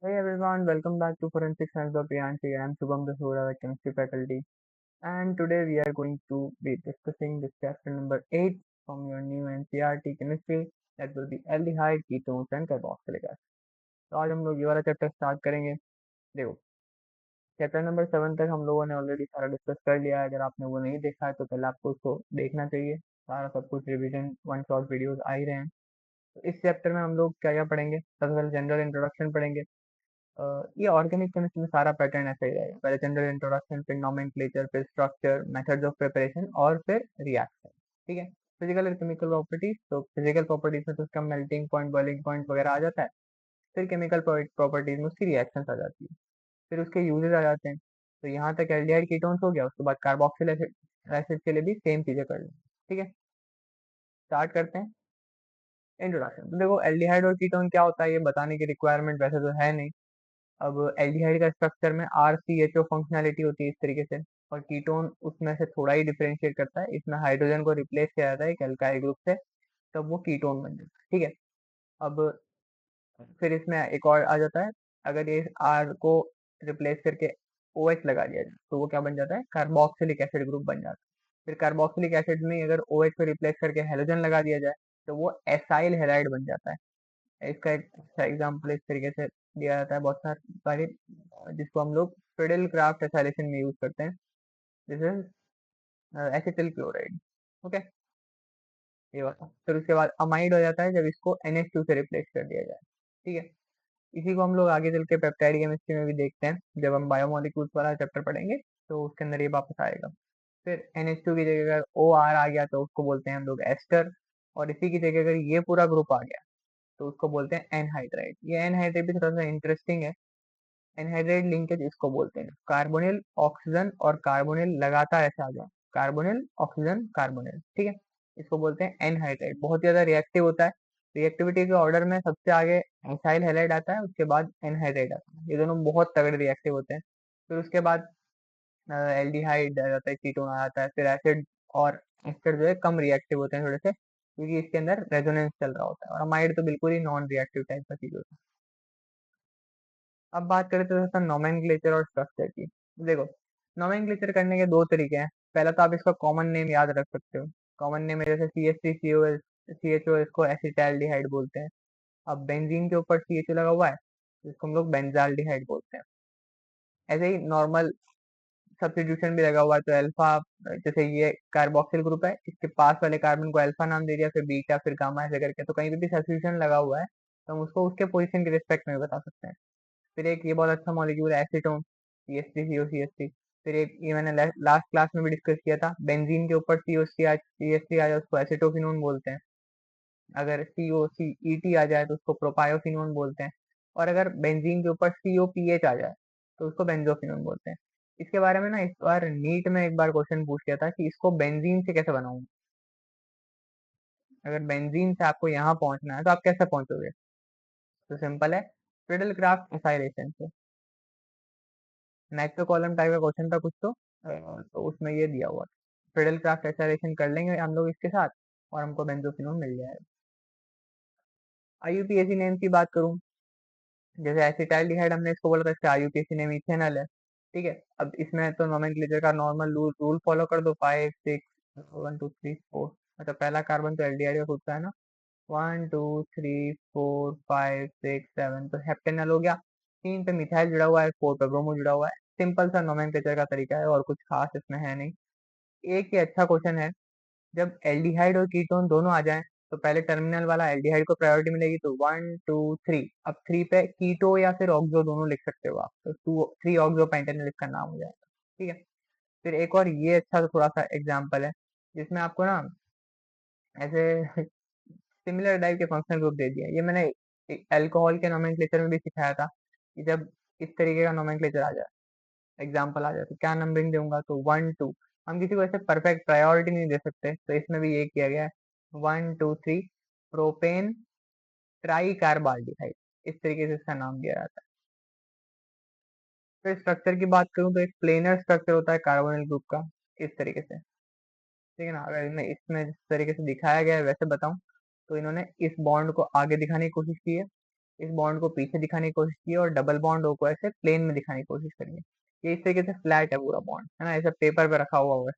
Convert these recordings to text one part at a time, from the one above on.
Hey everyone, welcome back to Forensic Science of PNC. I am Shubham Dasura, the chemistry faculty, and today we are going to be discussing this chapter number 8 from your new NCERT chemistry, that will be aldehyde, ketones and carboxylic acid. तो आज हम लोग ये वाला chapter start करेंगे। देखो, chapter number 7 तक हम लोगों ने ऑलरेडी सारा डिस्कस कर लिया है। अगर आपने वो नहीं देखा है तो पहले आपको उसको देखना चाहिए। सारा सब कुछ रिविजन वन शॉट वीडियोस आ ही रहे हैं। तो इस चैप्टर में हम लोग क्या क्या पढ़ेंगे? सबसे पहले जनरल इंट्रोडक्शन पढ़ेंगे। ये ऑर्गेनिक केमिस्ट्री में सारा पैटर्न ऐसा ही रहेगा। पहले जनरल इंट्रोडक्शन, फिर नोमेनक्लेचर, फिर स्ट्रक्चर, मेथड्स ऑफ प्रिपरेशन और फिर रिएक्शन। ठीक है। फिजिकल और केमिकल प्रॉपर्टीज, तो फिजिकल प्रॉपर्टीज में तो उसका मेल्टिंग पॉइंट, बॉइलिंग पॉइंट वगैरह आ जाता है। फिर केमिकल प्रॉपर्टीज में उसकी रिएक्शंस आ जाती है। फिर उसके यूजेस आ जाते हैं। तो यहाँ तक एल्डिहाइड कीटोन्स हो गया। उसके बाद कार्बोक्सिल एसिड एसिड के लिए भी सेम चीजें कर लें। ठीक है, स्टार्ट करते हैं। इंट्रोडक्शन। तो देखो, एल्डिहाइड और कीटोन क्या होता है ये बताने की रिक्वायरमेंट वैसे तो है नहीं। अब एल्डिहाइड का स्ट्रक्चर में RCHO फंक्शनैलिटी होती है इस तरीके से, और कीटोन उसमें से थोड़ा ही डिफरेंशिएट करता है। इसमें हाइड्रोजन को रिप्लेस किया जाता है एक एल्काइल ग्रुप से, तब वो कीटोन बन जाता है। ठीक है। अब फिर इसमें एक और आ जाता है। अगर ये R को रिप्लेस करके OH लगा दिया जाए तो वो क्या बन जाता है? कार्बोक्सिलिक एसिड ग्रुप बन जाता है। फिर कार्बोक्सिलिक एसिड में अगर OH को रिप्लेस करके हेलोजन लगा दिया जाए तो वो एसाइल हेलाइड बन जाता है। इसका एक अच्छा एग्जाम्पल इस तरीके से दिया जाता है बहुत सारे, जिसको हम लोग फिडेल क्राफ्ट एसाइलेशन में यूज करते हैं। This is acetyl chloride. Okay, ये वाला। फिर उसके बाद अमाइड हो जाता है जब इसको NH2 से रिप्लेस कर दिया जाए। ठीक है। इसी को हम लोग आगे चल के पेप्टाइड केमिस्ट्री में भी देखते हैं। जब हम बायोमोलिक्यूल्स वाला चैप्टर पढ़ेंगे तो उसके अंदर ये वापस आएगा। फिर NH2 की जगह अगर OR आ गया तो उसको बोलते हैं हम लोग एस्टर। और इसी की जगह अगर ये पूरा ग्रुप आ गया तो उसको बोलते हैं एनहाइड्राइड। ये एनहाइड्राइड भी थोड़ा सा इंटरेस्टिंग है। एनहाइड्राइड लिंकेज इसको बोलते हैं। कार्बोनिल ऑक्सीजन और कार्बोनिल लगातार ऐसे आ जाए, कार्बोनिल ऑक्सीजन कार्बोनिल। ठीक है, इसको बोलते हैं एनहाइड्राइड। बहुत ज्यादा रिएक्टिव होता है। रिएक्टिविटी के ऑर्डर में सबसे आगे एसाइल हैलाइड आता है, उसके बाद एनहाइड्राइड आता है। ये दोनों बहुत तगड़े रिएक्टिव होते हैं। फिर उसके बाद एल्डिहाइड आ जाता है, कीटोन आ जाता है। फिर एसिड और एस्टर जो है कम रिएक्टिव होते हैं थोड़े से, क्योंकि इसके अंदर रेजोनेंस चल रहा होता है। और अमाइड तो बिल्कुल ही नॉन रिएक्टिव टाइप का चीज होता है। अब बात करें तो दोस्तों नोमेनक्लेचर और स्ट्रक्चर की। देखो, नोमेनक्लेचर करने के दो तरीके हैं। पहला तो आप इसका कॉमन नेम याद रख सकते हो। कॉमन नेम है जैसे CH3COL CHO, इसको एसिटाल्डिहाइड बोलते हैं। अब बेंजीन के ऊपर CHO लगा हुआ है तो इसको हम लोग बेंजाल्डिहाइड बोलते हैं। ऐसे ही नॉर्मल सब्स्टिट्यूशन भी लगा हुआ है तो अल्फा, जैसे ये कार्बोक्सिल ग्रुप है, इसके पास वाले कार्बन को अल्फा नाम दे दिया, फिर बीटा, फिर गामा, ऐसे करके। तो कहीं पे भी सब्स्टिट्यूशन लगा हुआ है तो हम उसको उसके पोजीशन के रिस्पेक्ट में बता सकते हैं। फिर एक ये बहुत अच्छा मॉलिक्यूल है एसीटोन, CH3COCH3। फिर एक ये मैंने लास्ट क्लास में भी डिस्कस किया था, बेंजीन के ऊपर CH3 आ जाए उसको एसिटोफिनोन बोलते हैं। अगर COCET आ जाए तो उसको प्रोपायोफिनोन बोलते हैं। और अगर बेंजीन के ऊपर COPH आ जाए तो उसको बेंजोफिनोन बोलते हैं। इसके बारे में ना इस बार नीट में एक बार क्वेश्चन पूछ किया था कि इसको बेंजीन से कैसे बनाऊंगा। अगर बेंजीन से आपको यहाँ पहुंचना है तो आप कैसे पहुंचोगे? तो सिंपल है, फ्रिडल क्राफ्ट एसाइलेशन से। नेक्स्ट कॉलम टाइप का क्वेश्चन था कुछ तो उसमें ये दिया हुआ था। फ्रिडल क्राफ्ट एसाइलेशन कर लेंगे हम लोग इसके साथ और हमको बेंजोफिनोन मिल जाएगा। IUPAC नेम की बात करूं, जैसे एसिटाल्डिहाइड हमने इसको बोला था, इसका IUPAC नेम इथेनॉल है। ठीक है। अब इसमें तो नोमेनक्लेचर का नॉर्मल रूल फॉलो कर दो, 5 6 1 2 3 4। अच्छा, पहला कार्बन तो एल्डिहाइड का खुद का है ना, 1 2 3 4 5 6 7, तो हेप्टेनॉल हो गया। 3 पे मिथाइल जुड़ा हुआ है, 4 पे ब्रोमो जुड़ा हुआ है। सिंपल सा नोमेनक्लेचर का तरीका है और कुछ खास इसमें है नहीं। एक ही अच्छा क्वेश्चन है, जब एल्डिहाइड और कीटोन दोनों आ जाएं तो पहले टर्मिनल वाला एल्डिहाइड को प्रायोरिटी मिलेगी। तो 1 2 3, अब 3 पे कीटो या फिर ऑक्सो दोनों लिख सकते हो आप, तो 3 ऑक्सो पेंटेनल इसका नाम हो जाएगा। ठीक है। फिर एक और ये अच्छा सा थोड़ा सा एग्जाम्पल है, जिसमें आपको ना ऐसे सिमिलर टाइप के फंक्शनल ग्रुप दे दिया। ये मैंने अल्कोहल के नोमेनक्लेचर में भी सिखाया था कि जब इस तरीके का नोमेनक्लेचर आ जाए, एग्जाम्पल आ जाए, तो क्या नंबरिंग दूंगा? तो 1 2। हम किसी को ऐसे परफेक्ट प्रायोरिटी नहीं दे सकते, तो इसमें भी ये किया गया है। 1 2 3 प्रोपेन ट्राई कार्बाल्डिहाइड, इस तरीके से इसका नाम दिया जाता है। फिर स्ट्रक्चर की बात करूं तो एक प्लेनर स्ट्रक्चर होता है कार्बोनिल ग्रुप का, इस तरीके से। ठीक है ना। अगर मैं इसमें जिस तरीके से दिखाया गया है वैसे बताऊं तो इन्होंने इस बॉन्ड को आगे दिखाने की कोशिश की है। इस बॉन्ड को पीछे दिखाने की कोशिश की है और डबल बॉन्ड ओ को ऐसे प्लेन में दिखाने की कोशिश करी है। ये इस तरीके से फ्लैट है पूरा बॉन्ड, है ना, ऐसा पेपर पे रखा हुआ है।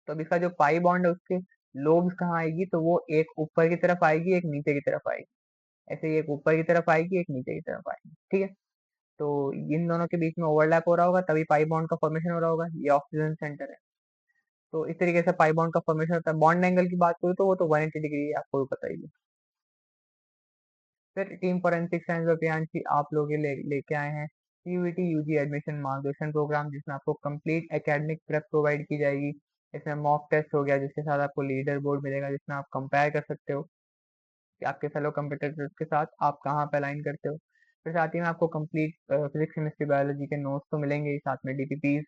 तो अब इसका जो पाई बॉन्ड है उसके लोब्स कहाँ आएगी, तो वो एक ऊपर की तरफ आएगी, एक नीचे की तरफ आएगी। ऐसे ही एक ऊपर की तरफ आएगी, एक नीचे की तरफ आएगी, ठीक है। तो इन दोनों के बीच में ओवरलैप हो रहा होगा, तभी पाई बॉन्ड का फॉर्मेशन हो रहा होगा। ये ऑक्सीजन सेंटर है। तो इस तरीके से पाई बॉन्ड का फॉर्मेशन होता है। बॉन्ड एंगल की बात करूँ तो वो तो 180 डिग्री है, आपको भी पता ही है। फिर टीम फॉरेंसिक साइंस और प्रियांशी आप लोग के लेके आए हैं सीयूईटी यूजी एडमिशन मार्गदर्शन प्रोग्राम, जिसमें आपको कंप्लीट एकेडमिक प्रेप प्रोवाइड की जाएगी। इसमें मॉक टेस्ट हो गया, जिसके साथ आपको लीडर बोर्ड मिलेगा, जिसमें आप कंपेयर कर सकते हो कि आपके फेलो कंपटीटर्स के साथ आप कहाँ पे अलाइन करते हो। फिर साथ ही में आपको कंप्लीट फिजिक्स केमिस्ट्री बायोलॉजी के नोट्स तो मिलेंगे ही, साथ में डीपीपीज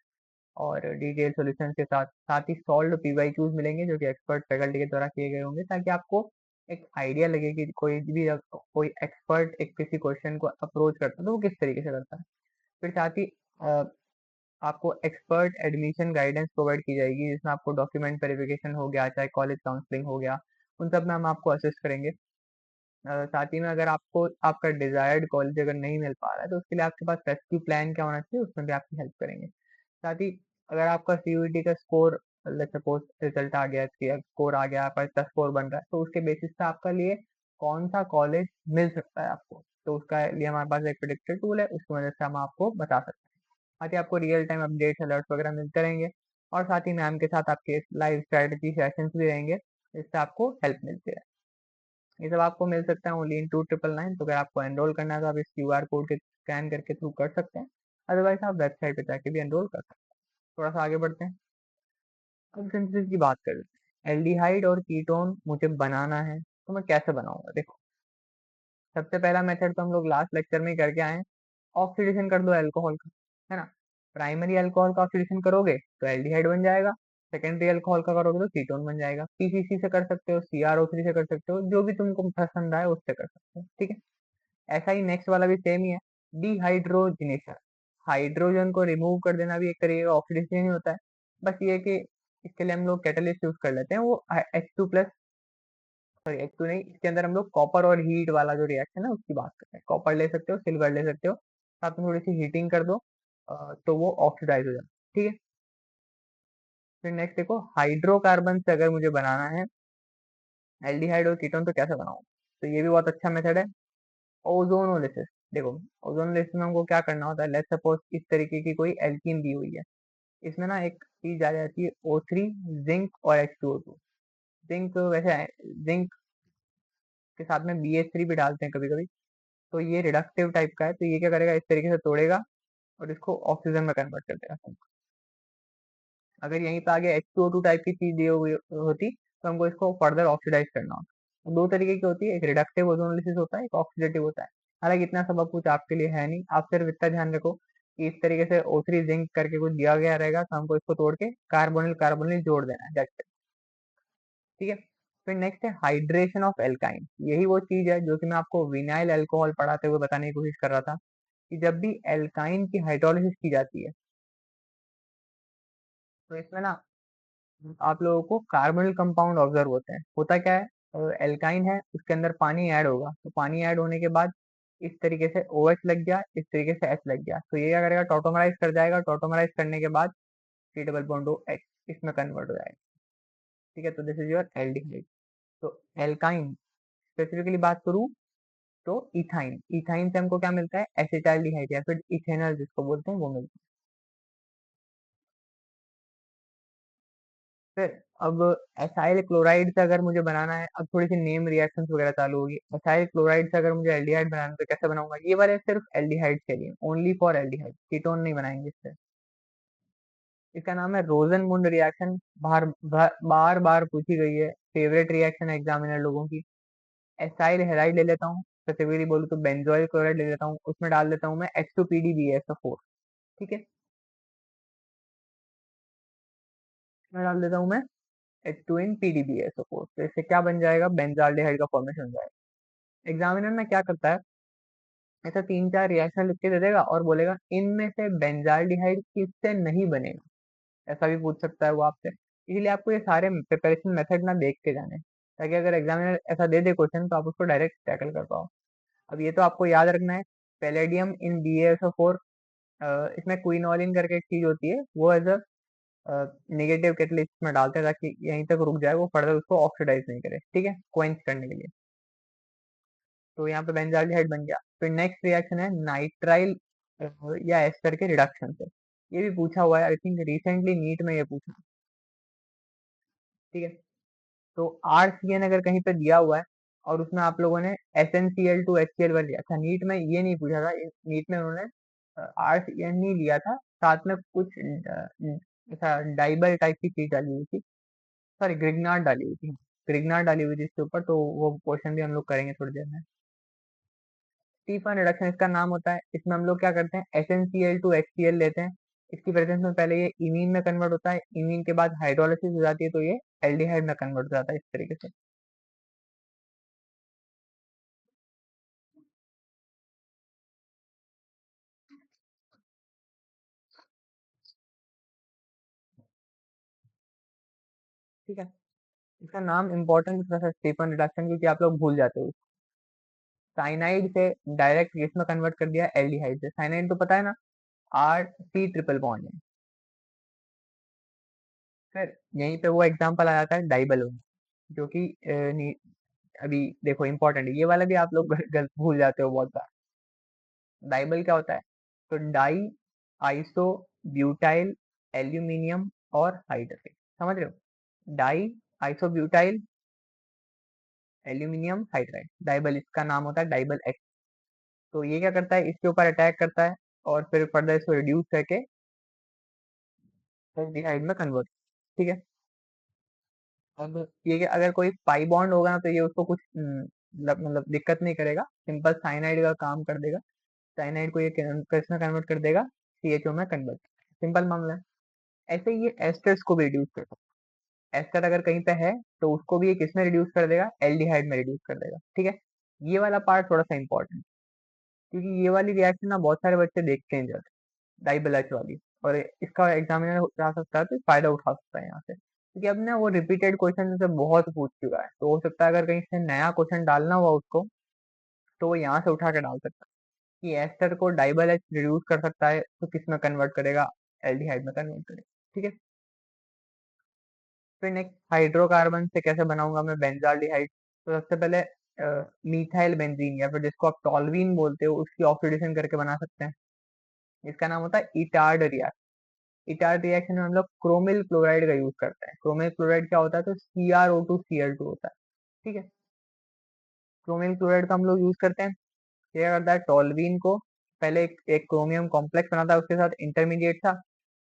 और डिटेल सॉल्यूशन के साथ साथ ही सॉल्व पीवाईक्यूज मिलेंगे, जो कि एक्सपर्ट फैकल्टी के द्वारा किए गए होंगे, ताकि आपको एक आइडिया लगे कि कोई एक्सपर्ट एक किसी क्वेश्चन को अप्रोच करता है तो वो किस तरीके से करता है। फिर साथ ही अ, आपको एक्सपर्ट एडमिशन गाइडेंस प्रोवाइड की जाएगी, जिसमें आपको डॉक्यूमेंट वेरिफिकेशन हो गया, चाहे कॉलेज काउंसलिंग हो गया, उन सब में हम आपको असिस्ट करेंगे। साथ ही में अगर आपको आपका डिजायर्ड कॉलेज अगर नहीं मिल पा रहा है, तो उसके लिए आपके पास रेस्क्यू प्लान क्या होना चाहिए, उसमें भी आपकी हेल्प करेंगे। साथ ही अगर आपका सीयूईटी का स्कोर, लेट्स सपोज रिजल्ट आ गया, स्कोर आ गया, आपका इतना स्कोर बन रहा है, तो उसके बेसिस पे आपका लिए कौन सा कॉलेज मिल सकता है आपको, तो उसका लिए हमारे पास एक प्रेडिक्टर टूल है, उसकी मदद से हम आपको बता सकते हैं। साथ ही आपको रियल टाइम अपडेट्स अलर्ट वगैरह मिलते रहेंगे, और साथ ही मैम के साथ आपके लाइव स्ट्रेटेजी सेशंस भी रहेंगे, जिससे आपको हेल्प मिलती है। ये सब आपको मिल सकता है ओनली इन 2999। तो अगर आपको एनरोल करना है तो आप इस क्यूआर कोड के स्कैन करके थ्रू कर सकते हैं, अदरवाइज आप वेबसाइट पे जाके भी एनरोल कर सकते हैं। थोड़ा सा आगे बढ़ते हैं, अब सिंथेसिस की बात करते हैं। एल्डिहाइड और कीटोन मुझे बनाना है, तो मैं कैसे बनाऊंगा। देखो, सबसे पहला मेथड तो हम लोग लास्ट लेक्चर में ही करके आए हैं, ऑक्सीडेशन कर दो अल्कोहल का, है ना। प्राइमरी अल्कोहल का ऑक्सीडेशन करोगे तो एल्डिहाइड बन जाएगा, सेकेंडरी अल्कोहल का करोगे तो कीटोन बन जाएगा। पीसीसी से कर सकते हो, सीआरओ3 से कर सकते हो, जो भी तुमको पसंद आए उससे कर सकते हो, ठीक है। ऐसा ही नेक्स्ट वाला भी सेम ही है, डिहाइड्रोजनेशन। हाइड्रोजन को रिमूव कर देना भी एक तरीके का ऑक्सीडेशन ही होता है। बस ये है कि इसके लिए हम लोग कैटलिस्ट यूज कर लेते हैं, वो H2 प्लस, सॉरी H2 नहीं, इसके अंदर हम लोग कॉपर और हीट वाला जो रिएक्शन है उसकी बात करते हैं। कॉपर ले सकते हो, सिल्वर ले सकते हो, साथ में थोड़ी सी हीटिंग कर दो, तो वो ऑक्सीडाइज हो जाता है, ठीक है। फिर नेक्स्ट देखो, हाइड्रोकार्बन से अगर मुझे बनाना है एल्डिहाइड और कीटोन, तो कैसे बनाऊं। तो ये भी बहुत अच्छा मेथड है, ओजोनोलिसिस। देखो, ओजोनोलिसिस में हमको क्या करना होता है, लेट्स सपोज इस तरीके की कोई एल्कीन दी हुई है, इसमें ना एक चीज आ जाती है O3, जिंक और H2O2। जिंक वैसे जिंक के साथ में BH3 भी डालते हैं कभी कभी, तो ये रिडक्टिव टाइप का है, तो ये क्या करेगा, इस तरीके से तोड़ेगा और इसको ऑक्सीजन में कन्वर्ट कर देगा। अगर यहीं पे आगे H2O2 टाइप की चीज दी हुई होती, तो हमको इसको फर्दर ऑक्सीडाइज करना होता। दो तरीके की होती है, एक रिडक्टिव ओजोनोलिसिस होता है, एक ऑक्सीडेटिव होता है। हालांकि इतना सब कुछ आपके लिए है नहीं, आप सिर्फ इतना ध्यान रखो कि इस तरीके से O3 जिंक करके कुछ दिया गया रहेगा, तो हमको इसको तोड़ के कार्बोनिल कार्बोनिल जोड़ देना है, दैट्स इट, ठीक है। फिर नेक्स्ट है हाइड्रेशन ऑफ एल्काइन। यही वो चीज है जो कि मैं आपको विनाइल अल्कोहल पढ़ाते हुए बताने की कोशिश कर रहा था, कि जब भी एल्काइन की हाइड्रोलिसिस की जाती है, तो इसमें ना आप लोगों को कार्बोनिल कंपाउंड ऑब्जर्व होते हैं। होता क्या है, एल्काइन है, उसके अंदर पानी ऐड होगा, तो पानी ऐड होने के बाद इस तरीके से OH लग गया, इस तरीके से H लग गया, तो ये क्या करेगा, टोटोमराइज कर जाएगा। टोटोमराइज करने के बाद C डबल बॉन्ड OH इसमें कन्वर्ट हो जाएगा, ठीक है। तो दिस इज योर एल्डिहाइड। तो एल्काइन स्पेसिफिकली बात करूं तो इथाइन, इथाइन से हमको क्या मिलता है, एसिटाल्डिहाइड या फिर इथेनॉल जिसको बोलते हैं, वो मिलता है। फिर अब एसाइल क्लोराइड से अगर मुझे बनाना है, अब थोड़ी सी नेम रिएक्शंस वगैरह चालू होगी। एसाइल क्लोराइड से अगर मुझे एल्डिहाइड बनाना है तो कैसे बनाऊंगा, ये वाले सिर्फ एल्डिहाइड के लिए, ओनली फॉर एल्डिहाइड, कीटोन नहीं बनाएंगे इससे। इसका नाम है रोजन मुंड रिएक्शन। बार बार पूछी गई है, फेवरेट रिएक्शन है एग्जामिनर लोगों की। एसाइल हेलाइड ले लेता हूँ, स्पेसिफिकली बोलूँ तो बेंजोइल क्लोराइड ले लेता हूँ, उसमें डाल देता हूँ मैं H2PdBsO4, ठीक है। इसमें डाल देता हूँ मैं H2in PdBsO4, तो इससे क्या बन जाएगा, बेंजाल्डिहाइड का फॉर्मेशन हो जाएगा। एग्जामिनर ना क्या करता है, ऐसा तीन चार रिएक्शन लिख के दे देगा और बोलेगा इनमें से बेंजाल्डिहाइड किससे नहीं बनेगा, ऐसा भी पूछ सकता है वो आपसे। इसलिए आपको ये सारे प्रिपरेशन मेथड ना देख के जाने हैं, ताकि अगर एग्जामिनर ऐसा दे दे क्वेश्चन तो आप उसको डायरेक्ट टैकल कर पाओ। अब ये तो आपको याद रखना है, पैलेडियम इन BaSO4, इसमें क्विनोलिन करके एक चीज होती है, वो एज अ नेगेटिव कैटलिस्ट में डालते हैं ताकि यहीं तक रुक जाए, वो फर्दर उसको ऑक्सीडाइज नहीं करे, ठीक है, क्वेंच करने के लिए। तो यहाँ पे बेंजाल्डिहाइड बन गया। फिर नेक्स्ट रिएक्शन है नाइट्राइल या एस्टर के रिडक्शन से। ये भी पूछा हुआ है, आई थिंक रिसेंटली नीट में ये पूछा, ठीक है। तो RCN अगर कहीं पे दिया हुआ है और उसमें आप लोगों ने SnCl2HCl1 लिया, अच्छा नीट में ये नहीं पूछा था, नीट में उन्होंने RCN नहीं लिया था, साथ में कुछ ऐसा डाइबल टाइप की चीज डाली हुई थी, सॉरी ग्रिग्नार्ड डाली हुई थी, ग्रिग्नार्ड डाली हुई थी इसके ऊपर, तो वो क्वेश्चन भी हम लोग करेंगे थोड़ी देर में। स्टीफन रिडक्शन इसका नाम होता है, इसमें हम लोग क्या करते हैं, SnCl2HCl लेते हैं, इसकी प्रेजेंस में पहले ये इमीन में कन्वर्ट होता है, इमीन के बाद हाइड्रोलिसिस हो जाती है, तो ये एल्डिहाइड में कन्वर्ट हो जाता है इस तरीके से। ठीक है, इसका नाम इम्पोर्टेंट थोड़ा सा स्टीफन रिडक्शन, क्योंकि आप लोग भूल जाते हो। साइनाइड से डायरेक्ट किस में कन्वर्ट कर दिया, एल्डिहाइड से। साइनाइड तो पता है ना, R-C ट्रिपल बॉन्ड है। फिर यहीं पे वो एग्जांपल आ जाता है डाइबल में, जो कि अभी देखो इंपॉर्टेंट है, ये वाला भी आप लोग गलत भूल जाते हो बहुत बार। डाइबल क्या होता है, तो डाई आइसो ब्यूटाइल एल्यूमिनियम और हाइड्रोजन, समझ रहे हो, diisobutyl aluminium hydride, DIBAL इसका नाम होता है, डाइबल एक्स। तो ये क्या करता है, इसके ऊपर अटैक करता है और फिर फर्दर इसको रिड्यूस करके एल्डिहाइड में कन्वर्ट, ठीक है। अब ये कि अगर कोई पाई बॉन्ड होगा ना, तो ये उसको कुछ मतलब दिक्कत नहीं करेगा, सिंपल साइनाइड का काम कर देगा, साइनाइड को ये किस में कन्वर्ट कर देगा, CHO में कन्वर्ट, सिंपल मामला है। ऐसे ही ये एस्टर्स को भी रिड्यूस कर सकता है, एस्टर अगर कहीं पे है तो उसको भी ये किस में रिड्यूस कर देगा, एल्डिहाइड में रिड्यूस कर देगा, ठीक है। ये वाला पार्ट थोड़ा सा इंपॉर्टेंट, क्योंकि ये वाली रिएक्शन ना बहुत सारे बच्चे देखते हैं जब, डाइबल एच वाली, और इसका एग्जामिनर जा सकता है तो फायदा उठा सकता है यहाँ से, क्योंकि अब ना वो रिपीटेड क्वेश्चन से बहुत पूछ चुका है, तो हो सकता है अगर कहीं से नया क्वेश्चन डालना हुआ उसको, तो वो यहाँ से उठा के डाल सकता है कि एस्टर को डाइबल एच रिड्यूस कर सकता है तो किस में कन्वर्ट करेगा, एल्डिहाइड में कन्वर्ट करेगा, ठीक है। फिर नेक्स्ट हाइड्रोकार्बन से कैसे बनाऊंगा मैं बेंजाल्डिहाइड, तो सबसे पहले मीथाइल बेंजीन या फिर जिसको आप टॉल्वीन बोलते हो, उसकी ऑक्सीडेशन करके बना सकते हैं, इसका नाम होता है इटार्ड रिएक्शन। इटार्ड रिएक्शन में हम लोग क्रोमिल क्लोराइड का यूज करते हैं। क्रोमिल क्लोराइड क्या होता है, तो CrO2Cl2 होता है, ठीक है। क्रोमिल क्लोराइड का हम लोग यूज करते हैं, ये क्या करता है, टॉल्वीन को पहले एक क्रोमियम कॉम्प्लेक्स बनाता है, उसके साथ इंटरमीडिएट था,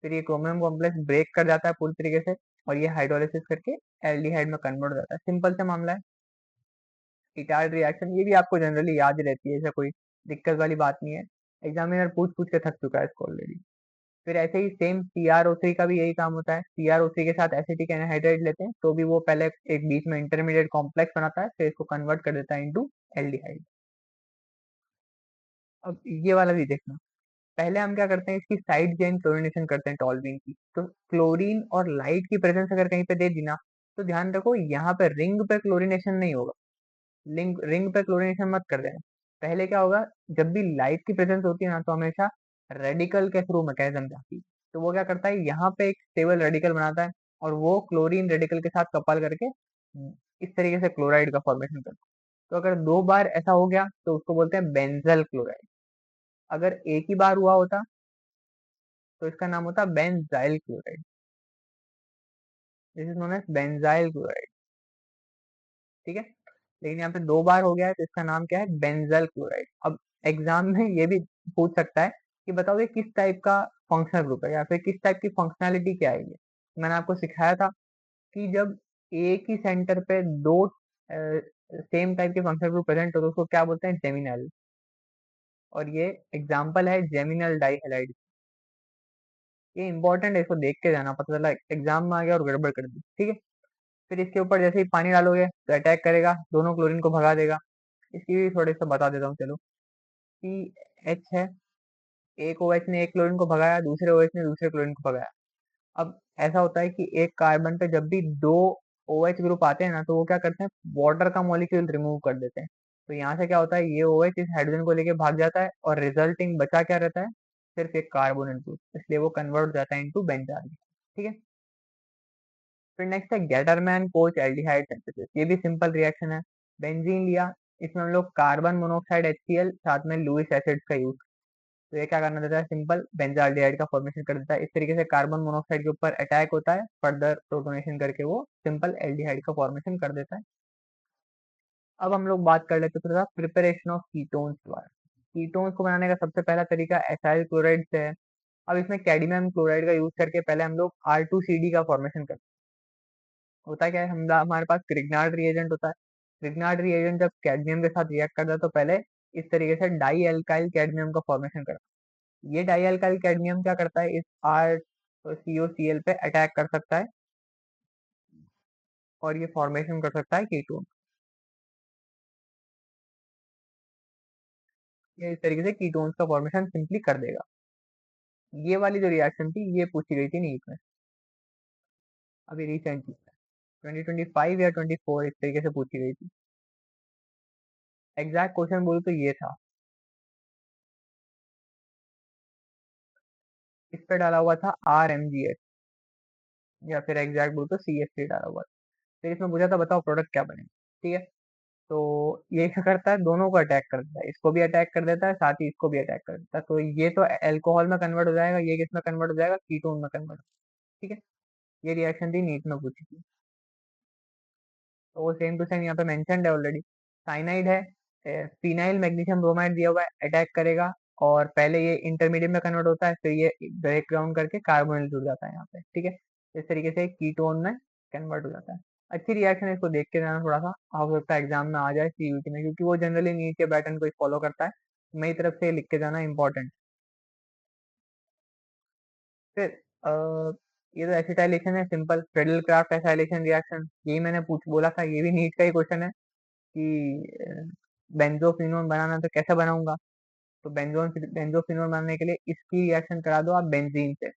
फिर ये क्रोमियम कॉम्प्लेक्स ब्रेक कर जाता है पूरी तरीके से, और ये हाइड्रोलिसिस करके एल्डिहाइड में कन्वर्ट हो जाता है, सिंपल सा मामला है। इटार्ड रिएक्शन ये भी आपको जनरली याद ही रहती है, ऐसा कोई दिक्कत वाली बात नहीं है, एग्जामिनर पूछ पूछ के थक चुका है इसको ऑलरेडी। फिर ऐसे ही सेम CrO3 का भी यही काम होता है, CrO3 के साथ एसिटिक एनहाइड्राइड लेते हैं, तो भी वो पहले एक बीच में इंटरमीडिएट कॉम्प्लेक्स बनाता है, फिर इसको कन्वर्ट कर देता है इनटू एल्डिहाइड। अब ये वाला भी देखना, पहले हम क्या करते हैं, इसकी साइड चेन क्लोरीनेशन करते हैं टॉल्वीन की, तो क्लोरीन और लाइट की प्रेजेंस अगर कहीं पे दे दी ना, तो ध्यान रखो यहाँ पे रिंग पे क्लोरीनेशन नहीं होगा, रिंग पे क्लोरीनेशन मत कर देना। पहले क्या होगा, जब भी लाइट की प्रेजेंस होती है ना, तो हमेशा रेडिकल के थ्रू मैकेनिज्म जाती है, तो वो क्या करता है, यहाँ पे एक स्टेबल रेडिकल बनाता है, और वो क्लोरीन रेडिकल के साथ कपल करके इस तरीके से क्लोराइड का फॉर्मेशन करता है। तो अगर दो बार ऐसा हो गया तो उसको बोलते हैं बेंजल क्लोराइड, अगर एक ही बार हुआ होता तो इसका नाम होता benzyl chloride, this is known as benzyl chloride, ठीक है। लेकिन यहाँ पे दो बार हो गया है तो इसका नाम क्या है, बेंजल क्लोराइड। अब एग्जाम में ये भी पूछ सकता है कि बताओ ये किस टाइप का फंक्शनल ग्रुप है, या फिर किस टाइप की फंक्शनैलिटी क्या है ये। मैंने आपको सिखाया था कि जब एक ही सेंटर पे दो सेम टाइप के फंक्शनल ग्रुप प्रेजेंट हो तो उसको क्या बोलते हैं, जेमिनल, और ये एग्जाम्पल है जेमिनल डाइहैलाइड। ये इंपॉर्टेंट है, इसको देख के जाना, पता चला एग्जाम में आ गया और गड़बड़ कर दी, ठीक है। फिर इसके ऊपर जैसे ही पानी डालोगे तो अटैक करेगा, दोनों क्लोरीन को भगा देगा। इसकी भी थोड़े से बता देता हूँ चलो, कि H है, एक OH ने एक क्लोरीन को भगाया, दूसरे OH ने दूसरे क्लोरीन को भगाया। अब ऐसा होता है कि एक कार्बन पे जब भी दो OH ग्रुप आते हैं ना, तो वो क्या करते हैं, वाटर का मॉलिक्यूल रिमूव कर देते हैं, तो यहाँ से क्या होता है, ये OH इस हाइड्रोजन को लेके भाग जाता है और रिजल्टिंग बचा क्या रहता है, सिर्फ एक कार्बोनिल ग्रुप, इसलिए वो कन्वर्ट हो जाता है इनटू बेंजाल। ठीक है। फिर नेक्स्ट है गेटरमैन कोच एल्डिहाइड सिंथेसिस। ये भी सिंपल रिएक्शन है। बेंजीन लिया, इसमें हम लोग कार्बन मोनोऑक्साइड HCl साथ में लुइस एसिड का यूज, तो ये क्या करना देता है, सिंपल बेंजाल्डिहाइड का फॉर्मेशन कर देता है। इस तरीके से कार्बन मोनोऑक्साइड के ऊपर अटैक होता है, फर्दर प्रोटोनेशन करके वो सिंपल एल्डिहाइड का फॉर्मेशन कर देता है। अब हम लोग बात कर लेते हैं थोड़ा प्रिपरेशन ऑफ कीटोन्स के बारे में। कीटोन्स को बनाने का सबसे पहला तरीका एसाइल क्लोराइड से है। अब इसमें कैडमियम क्लोराइड का यूज करके पहले हम लोग R2CD का फॉर्मेशन करते हैं। होता क्या है, हमारे पास क्रिग्नार्ड रिएजेंट होता है। क्रिग्नार्ड रिएजेंट जब कैडमियम के साथ रिएक्ट करता है तो पहले इस तरीके से डाई एल्काइल कैडमियम का फॉर्मेशन करता है। ये डाई एल्काइल कैडमियम क्या करता है, इस RCOCl पे अटैक कर सकता है और ये फॉर्मेशन कर सकता है कीटोन। ये इस तरीके से कीटोन्स का फॉर्मेशन सिंपली कर देगा। ये वाली जो रिएक्शन थी ये पूछी गई थी नीट में अभी रिसेंटली, 2025 या 24 इस तरीके से पूछी गई थी। एग्जैक्ट क्वेश्चन बोलूं तो ये था, इस पे डाला हुआ था RMgH, या फिर एग्जैक्ट बोलूं तो CH3 डाला हुआ था। फिर इसमें पूछा था बताओ प्रोडक्ट क्या बनेगा। ठीक है। तो ये क्या करता है, दोनों को अटैक कर देता है, इसको भी अटैक कर देता है साथ ही इसको भी अटैक कर देता है। तो ये तो अल्कोहल में कन्वर्ट हो जाएगा, ये किस में कन्वर्ट हो जाएगा, कीटोन में कन्वर्ट। ठीक है। ये रिएक्शन थी नीट में पूछी थी, तो वो सेम टू सेम यहाँ पे मेंशन्ड है ऑलरेडी। साइनाइड है, फिनाइल मैग्नीशियम ब्रोमाइड दिया हुआ है, अटैक करेगा और पहले ये इंटरमीडिएट में कन्वर्ट होता है, फिर ये ब्रेक डाउन करके कार्बोनिल जुड़ जाता है यहाँ पे। ठीक है। इस तरीके से कीटोन में कन्वर्ट हो जाता है। अच्छी रिएक्शन है, इसको देख के जाना थोड़ा सा, हो सकता है एग्जाम में आ जाए CUT में, क्योंकि वो जनरली नीट के पैटर्न को ही फॉलो करता है। मेरी तरफ से लिख के जाना इंपॉर्टेंट। फिर अ, ये तो एसिटाइलेशन है, simple Friedel Crafts acylation reaction, यही मैंने पूछ बोला था, ये भी नीट का ही क्वेश्चन है कि बेंजोफिनोन बनाना तो कैसे बनाऊंगा। तो बेंजोफिनोन बनाने के लिए इसकी रिएक्शन करा दो आप बेंजीन से।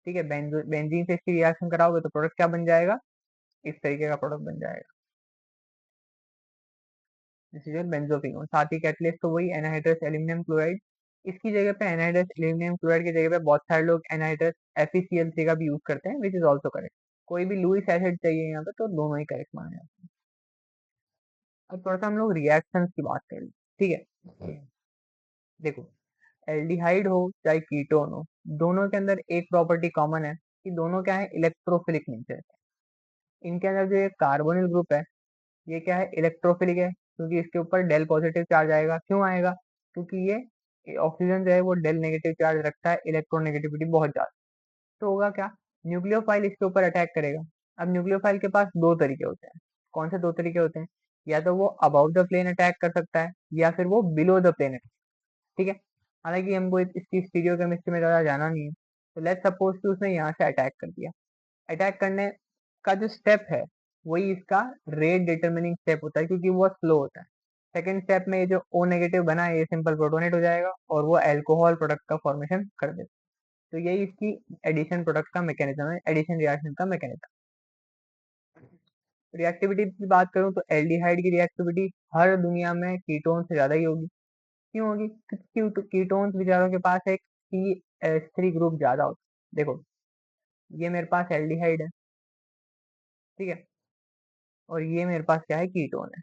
ठीक है, बेंजीन से इसकी रिएक्शन कराओगे तो प्रोडक्ट क्या बन जाएगा, इस तरीके का प्रोडक्ट बन जाएगा, दिस इज बेंजोफिनोन। साथ ही कैटलिस्ट तो वही एनहाइड्रस एल्यूमिनियम क्लोराइड। इसकी जगह पे एनहाइड्रस एल्यूमिनियम क्लोराइड की जगह पे बहुत सारे लोग एनहाइड्रस FeCl3 का भी यूज करते हैं, विच इज ऑल्सो करेक्ट। कोई भी लुइस एसिड चाहिए यहाँ पे तो दोनों ही करेक्ट माने जाते हैं। अब थोड़ा सा हम लोग रिएक्शंस की बात करें। ठीक है। देखो, एल्डिहाइड हो चाहे कीटोन हो, दोनों के अंदर एक प्रॉपर्टी कॉमन है कि दोनों क्या है, इलेक्ट्रोफिलिक नेचर। इनके अंदर जो ये कार्बोनिल ग्रुप है, ये क्या है, इलेक्ट्रोफिलिक है, क्योंकि इसके ऊपर डेल पॉजिटिव चार्ज आएगा। क्यों आएगा, क्योंकि ये ऑक्सीजन जो है वो डेल नेगेटिव चार्ज रखता है, इलेक्ट्रोनेगेटिविटी बहुत ज्यादा। तो होगा क्या, न्यूक्लियोफाइल इसके ऊपर अटैक करेगा। अब न्यूक्लियोफाइल के पास दो तरीके होते हैं। कौन से दो तरीके होते हैं, या तो वो अबाउट द प्लेन अटैक कर सकता है या फिर वो बिलो द प्लेन। ठीक है। हालांकि हमको इसकी स्टीरियो केमिस्ट्री में ज्यादा जाना नहीं है, तो लेट्स सपोज कि उसने यहाँ से अटैक कर दिया। अटैक करने का जो स्टेप है वही इसका रेट डिटरमिनिंग स्टेप होता है, क्योंकि वो स्लो होता है। सेकेंड स्टेप में ये जो O नेगेटिव बना है ये सिंपल प्रोटोनेट हो जाएगा और वो अल्कोहल प्रोडक्ट का फॉर्मेशन कर देता है। तो यही इसकी एडिशन प्रोडक्ट का मैकेनिज्म है, एडिशन रिएक्शन का मैकेनिज्म। रिएक्टिविटी की बात करूं तो एल्डिहाइड की रिएक्टिविटी हर दुनिया में कीटोन से ज्यादा ही होगी। क्यों होगी, क्योंकि कीटोन्स बेचारों के पास एक CH3 ग्रुप ज्यादा होता है। देखो, ये मेरे पास एल्डिहाइड है, ठीक है, और ये मेरे पास क्या है, कीटोन है।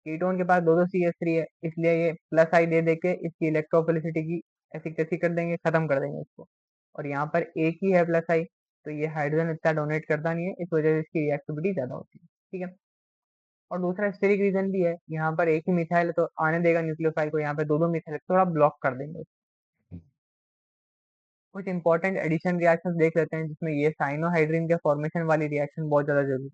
कीटोन के पास दो दो CH3 है, इसलिए ये प्लस आई दे देके इसकी इलेक्ट्रोफिलिसिटी की ऐसी तैसी कर देंगे, खत्म कर देंगे इसको। और यहाँ पर एक ही है प्लस आई, तो ये हाइड्रोजन इतना डोनेट करता नहीं है, इस वजह से इसकी रिएक्टिविटी ज्यादा होती है। ठीक है। और दूसरा स्टेरिक रीजन भी है, यहाँ पर एक ही मिथाइल है तो आने देगा न्यूक्लियोफाइल को, यहाँ पे दो दो मिथाइल थोड़ा ब्लॉक कर देंगे। कुछ इंपॉर्टेंट एडिशन रिएक्शंस देख लेते हैं जिसमें ये साइनोहाइड्रिन के फॉर्मेशन वाली रिएक्शन बहुत ज्यादा जरूरी है।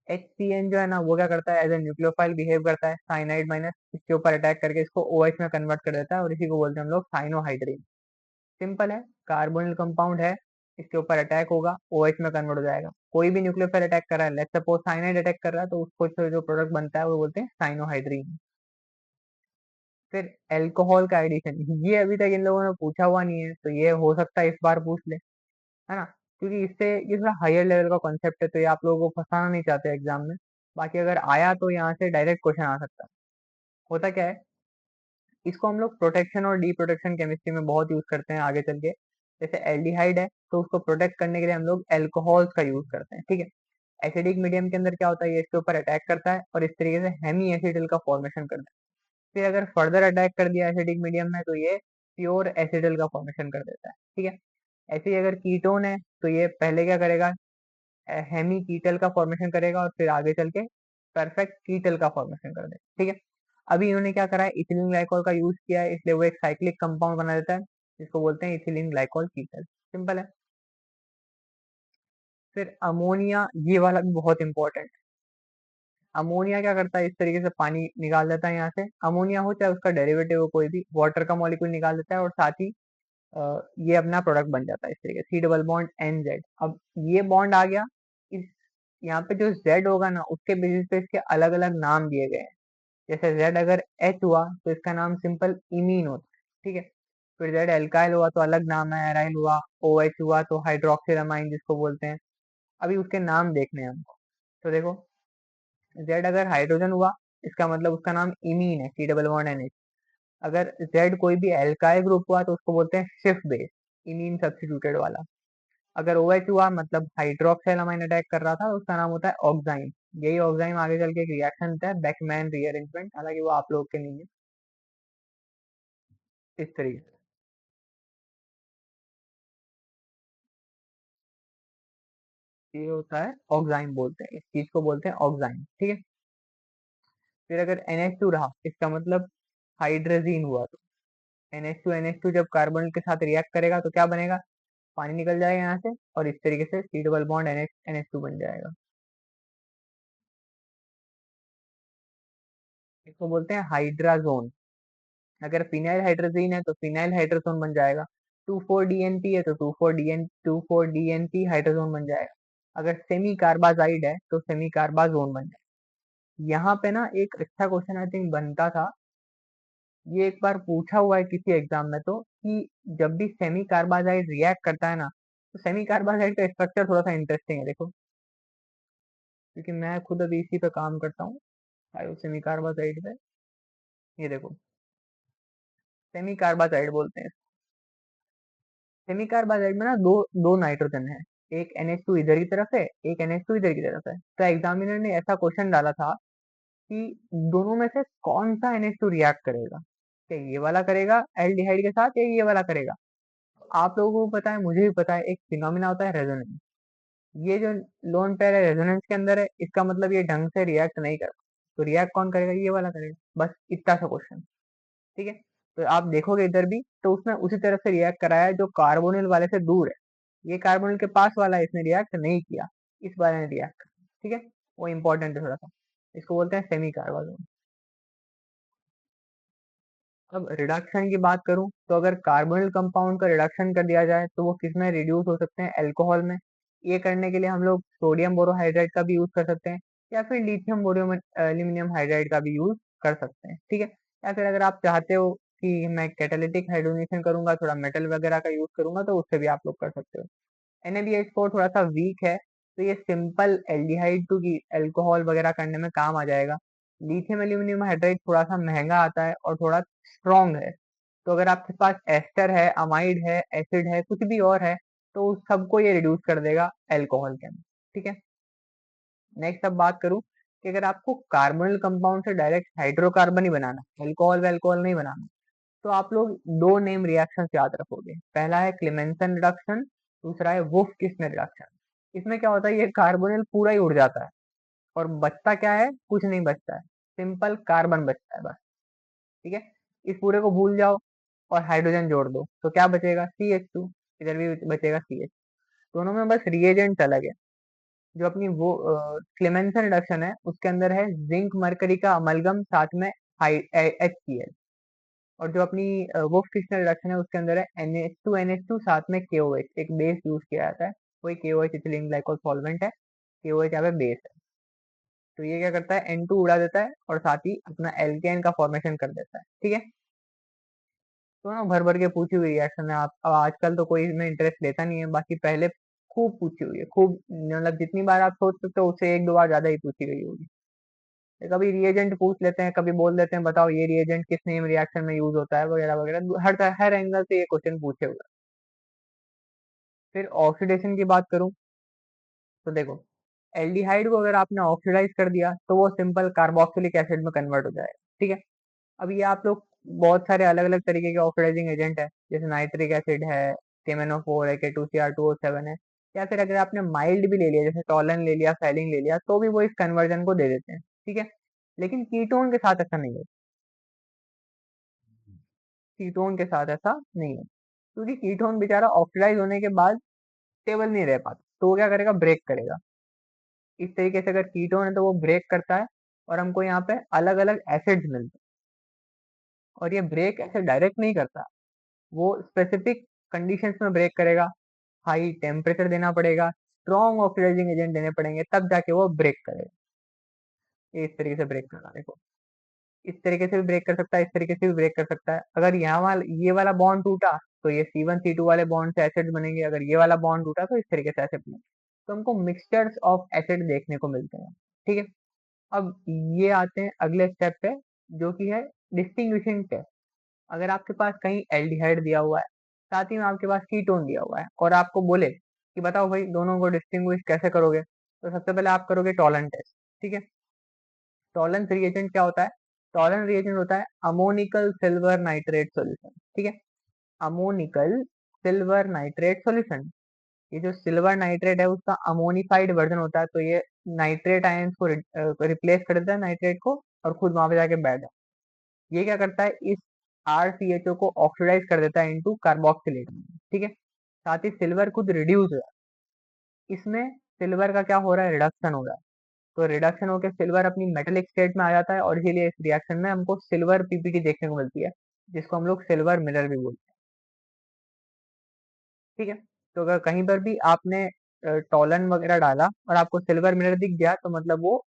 HCN जो है ना वो क्या करता है, एज ए न्यूक्लियोफाइल बिहेव करता है, साइनाइड माइनस इसके ऊपर अटैक करके इसको OH में कन्वर्ट कर देता है, और इसी को बोलते हैं हम लोग साइनोहाइड्रिन। सिंपल है, कार्बोनिल कंपाउंड है, इसके ऊपर अटैक होगा, OH में कन्वर्ट हो जाएगा। कोई भी न्यूक्लियोफाइल अटैक कर रहा है, लेट्स सपोज साइनाइड अटैक कर रहा है, तो उसको जो प्रोडक्ट बनता है वो बोलते हैं साइनोहाइड्रिन। फिर अल्कोहल का एडिशन, ये अभी तक इन लोगों ने पूछा हुआ नहीं है, तो ये हो सकता है इस बार पूछ ले, है ना, क्योंकि इससे ये थोड़ा हायर लेवल का कॉन्सेप्ट है, तो ये आप लोगों को फंसाना नहीं चाहते एग्जाम में। बाकी अगर आया तो यहाँ से डायरेक्ट क्वेश्चन आ सकता है। होता क्या है, इसको हम लोग प्रोटेक्शन और डी प्रोटेक्शन केमिस्ट्री में बहुत यूज करते हैं आगे चल के। जैसे एल्डिहाइड है तो उसको प्रोटेक्ट करने के लिए हम लोग एल्कोहल्स का यूज करते हैं, ठीक है। एसिडिक मीडियम के अंदर क्या होता है, ये इसके ऊपर अटैक करता है और इस तरीके से हेमी एसिडल का फॉर्मेशन करता है। फिर अगर फर्दर अटैक कर दिया एसिडिक मीडियम में तो ये प्योर एसिडल का फॉर्मेशन कर देता है, ठीक है। ऐसे ही अगर कीटोन है तो ये पहले क्या करेगा, हेमी कीटल का फॉर्मेशन करेगा और फिर आगे चल के परफेक्ट कीटल का फॉर्मेशन कर देगा, ठीक है। अभी इन्होंने क्या करा है, इथिलीन ग्लाइकोल का यूज किया है, इसलिए वो एक साइक्लिक कंपाउंड बना देता है जिसको बोलते हैं इथिलीन ग्लाइकोल कीटल। सिंपल है। फिर अमोनिया, ये वाला भी बहुत इंपॉर्टेंट। अमोनिया क्या करता है, इस तरीके से पानी निकाल देता है यहाँ से। अमोनिया हो चाहे उसका डेरिवेटिव हो कोई भी, वाटर का मॉलिक्यूल निकाल देता है और साथ ही ये अपना प्रोडक्ट बन जाता है इस तरीके से, C double bond N Z. अब ये बॉन्ड आ गया, इस यहाँ पे जो जेड होगा ना उसके बेसिस पे इसके अलग अलग नाम दिए गए हैं। जैसे जेड अगर एच हुआ तो इसका नाम सिंपल इमीन होता है, ठीक है। फिर जेड एल्काइल हुआ तो अलग नाम है, एराइल हुआ। ओ एच हुआ तो हाइड्रोक्सिलामाइन जिसको बोलते हैं। अभी उसके नाम देखने हैं हमको। तो देखो, जेड अगर हाइड्रोजन हुआ इसका मतलब उसका नाम इमीन है, C double bond N H. अगर जेड कोई भी एल्काइल ग्रुप हुआ तो उसको बोलते हैं शिफ बेस, इमीन सब्स्टिट्यूटेड वाला। अगर ओ एच हुआ मतलब हाइड्रोक्सिलामाइन अटैक कर रहा था तो उसका नाम होता है ऑक्साइन। यही ऑक्साइन आगे चल के एक रिएक्शन होता है बैकमैन रीअरेंजमेंट, हालांकि वो आप लोग के नहीं है। इस तरीके से ये होता है ऑक्साइन, बोलते हैं इस चीज को, बोलते हैं ऑक्साइन, ठीक है। फिर अगर NH2 रहा इसका मतलब हाइड्रोजीन हुआ, तो NH2 जब कार्बन के साथ रिएक्ट करेगा तो क्या बनेगा, पानी निकल जाएगा यहाँ से और इस तरीके से सी डबल बॉन्ड NH2 बन जाएगा। इसको बोलते हैं हाइड्राजोन। अगर फिनाइल हाइड्रोजीन है तो फिनाइल हाइड्रोजोन बन जाएगा। 2,4-DNP है तो 2,4-DNP हाइड्रोजोन बन जाएगा। अगर सेमी कार्बाजाइड है तो सेमी कार्बाजोन बन जाएगा। यहाँ पे ना एक अच्छा क्वेश्चन आई थिंक बनता था, ये एक बार पूछा हुआ है किसी एग्जाम में तो, कि जब भी सेमी कार्बाजाइड रिएक्ट करता है ना तो सेमी कार्बाजाइड का स्ट्रक्चर थोड़ा सा इंटरेस्टिंग है, देखो। क्योंकि मैं खुद अभी इसी पे काम करता हूँ, सेमी कार्बाजाइड पे। ये देखो, सेमी कार्बाजाइड बोलते हैं। सेमी कार्बाजाइड में ना दो दो नाइट्रोजन है, एक NH2 इधर की तरफ है, एक NH2 इधर की तरफ है। तो एग्जामिनर ने ऐसा क्वेश्चन डाला था कि दोनों में से कौन सा NH2 रिएक्ट करेगा, क्या ये वाला करेगा एल्डिहाइड के साथ या ये वाला करेगा। आप लोगों को पता है, मुझे भी पता है, एक फिनोमिना होता है रेजोनेंस। ये जो लोन पेयर है रेजोनेंस के अंदर है, इसका मतलब ये ढंग से रिएक्ट नहीं कर, तो रिएक्ट कौन करेगा, ये वाला करेगा। बस इतना सा क्वेश्चन, ठीक है। तो आप देखोगे इधर भी तो उसने उसी तरफ से रिएक्ट कराया है जो कार्बोनिल वाले से दूर है। ये कार्बोनिल के पास वाला है, इसने रिएक्ट नहीं किया, इस वाले ने रिएक्ट, ठीक है। वो इंपॉर्टेंट है थोड़ा सा, इसको बोलते हैं सेमी कार्बोनिल। अब रिडक्शन की बात करूं तो अगर कार्बोनिल कंपाउंड का रिडक्शन कर दिया जाए तो वो किस में रिड्यूस हो सकते हैं, अल्कोहल में। ये करने के लिए हम लोग सोडियम बोरोहाइड्राइड का भी यूज कर सकते हैं या फिर लिथियम बोरोम एल्यूमिनियम हाइड्राइड का भी यूज कर सकते हैं, ठीक है। या फिर अगर आप चाहते हो कि मैं कैटालिटिक हाइड्रोजनेशन करूंगा, थोड़ा मेटल वगैरह का यूज करूंगा, तो उससे भी आप लोग कर सकते हो। NaBH4 थोड़ा सा वीक है तो ये सिंपल एल्डिहाइड टू की एल्कोहल वगैरह करने में काम आ जाएगा। लिथियम एल्यूमिनियम हाइड्राइड थोड़ा सा महंगा आता है और थोड़ा स्ट्रॉन्ग है। तो अगर आपके पास एस्टर है, अमाइड है, एसिड है, कुछ भी और है, तो उस सबको ये रिड्यूस कर देगा एल्कोहल के अंदर, ठीक है। नेक्स्ट अब बात करूं कि अगर आपको कार्बोनिल कंपाउंड से डायरेक्ट हाइड्रोकार्बन ही बनाना, अल्कोहल वेल्कोहल नहीं बनाना, तो आप लोग दो नेम रिएक्शन याद रखोगे। पहला है क्लेमेंसन रिडक्शन, दूसरा है वुल्फ किस्ने रिडक्शन। इसमें क्या होता है, ये कार्बोनिल पूरा ही उड़ जाता है और बचता क्या है, कुछ नहीं बचता है, सिंपल कार्बन बचता है बस, ठीक है। इस पूरे को भूल जाओ और हाइड्रोजन जोड़ दो तो क्या बचेगा, CH2। इधर भी बचेगा CH। दोनों में बस रिएजेंट अलग है। जो अपनी वो क्लेमेंसन रिडक्शन है उसके अंदर है जिंक मरकरी का अमलगम साथ में HCl। और जो अपनी वो फिक्शनल रिडक्शन है उसके अंदर है NH2 साथ में KOH, एक बेस यूज किया जाता है। वही KOH इथिलीन ग्लाइकोल सॉल्वेंट है, KOH यहाँ पे बेस है। तो ये क्या करता है, N2 उड़ा देता है और साथ ही अपना एल्केन का फॉर्मेशन कर देता है, ठीक है। तो ना भर भर के पूछी हुई रिएक्शन है। आप अब आजकल तो कोई इसमें इंटरेस्ट लेता नहीं है, बाकी पहले खूब पूछी हुई है, खूब, मतलब जितनी बार आप सोच सकते हो उससे एक दो बार ज्यादा ही पूछी गई होगी। कभी रिएजेंट पूछ लेते हैं, कभी बोल देते हैं बताओ ये रिएजेंट किस नेम रिएक्शन में यूज होता है, वगैरह वगैरह, हर एंगल से ये क्वेश्चन पूछे हुए हैं। फिर ऑक्सीडेशन की बात करूं तो देखो, एल्डिहाइड को अगर आपने ऑक्सीडाइज कर दिया तो वो सिंपल कार्बोक्सिलिक एसिड में कन्वर्ट हो जाएगा, ठीक है। अब ये आप लोग बहुत सारे अलग अलग तरीके के ऑक्सीडाइजिंग एजेंट है, जैसे नाइट्रिक एसिड है, KMnO4 है, K2Cr2O7 है, या फिर अगर आपने माइल्ड भी ले लिया जैसे टॉलन ले लिया, फैलिंग ले लिया, तो भी वो इस कन्वर्जन को दे देते हैं, ठीक है। लेकिन कीटोन के साथ ऐसा नहीं है, कीटोन के साथ ऐसा नहीं है, क्योंकि कीटोन बेचारा ऑक्सीडाइज होने के बाद स्टेबल नहीं रह पाता, तो वो क्या करेगा, ब्रेक करेगा। इस तरीके से अगर कीटोन है तो वो ब्रेक करता है, और हमको यहाँ पे अलग अलग एसिड्स मिलते हैं। और ये ब्रेक ऐसे डायरेक्ट नहीं करता, वो स्पेसिफिक कंडीशंस में ब्रेक करेगा, हाई टेम्परेचर देना पड़ेगा, स्ट्रॉन्ग ऑक्सीडाइजिंग एजेंट देने पड़ेंगे, तब जाके वो ब्रेक करेगा। ये इस तरीके से ब्रेक करना, देखो इस तरीके से भी ब्रेक कर सकता है, इस तरीके से भी ब्रेक कर सकता है। अगर यहाँ वाला ये वाला बॉन्ड टूटा तो ये C1 C2 वाले बॉन्ड से एसिड बनेंगे, अगर ये वाला बॉन्ड टूटा तो इस तरीके से एसिड बनेंगे। तो हमको मिक्सचर्स ऑफ एसिड देखने को मिलते हैं, ठीक है। अब ये आते हैं अगले स्टेप पे, जो कि है डिस्टिंग्विशिंग टेस्ट। अगर आपके पास कहीं एल्डिहाइड दिया हुआ है, साथ ही में आपके पास कीटोन दिया हुआ है, और आपको बोले कि बताओ भाई दोनों को डिस्टिंग्विश कैसे करोगे, तो सबसे पहले आप करोगे टॉलन टेस्ट, ठीक है। टॉलन रिएजेंट क्या होता है, टॉलन रिएजेंट होता है अमोनिकल सिल्वर नाइट्रेट सॉल्यूशन, ठीक है। अमोनिकल सिल्वर नाइट्रेट सॉल्यूशन, ये जो सिल्वर नाइट्रेट है उसका अमोनिफाइड वर्जन होता है, तो ये नाइट्रेट आयंस को रिप्लेस कर देता है नाइट्रेट को, और खुद वहां पे जाके बैठ जाता है। ये क्या करता है, इस RCHO को ऑक्सीडाइज कर देता है इनटू कार्बोक्सिलेट में, ठीक है। साथ ही सिल्वर खुद रिड्यूस हो रहा है, इसमें सिल्वर का क्या हो रहा है, रिडक्शन हो रहा है। तो रिडक्शन होकर सिल्वर अपनी मेटेलिक स्टेट में आ जाता है, और इसीलिए इस रिएक्शन में हमको सिल्वर PPT देखने को मिलती है, जिसको हम लोग सिल्वर मिरर भी बोलते हैं, ठीक है। तो अगर कहीं पर भी आपने टॉलन वगैरह डाला और आपको सिल्वर मिरर दिख गया, तो मतलब वो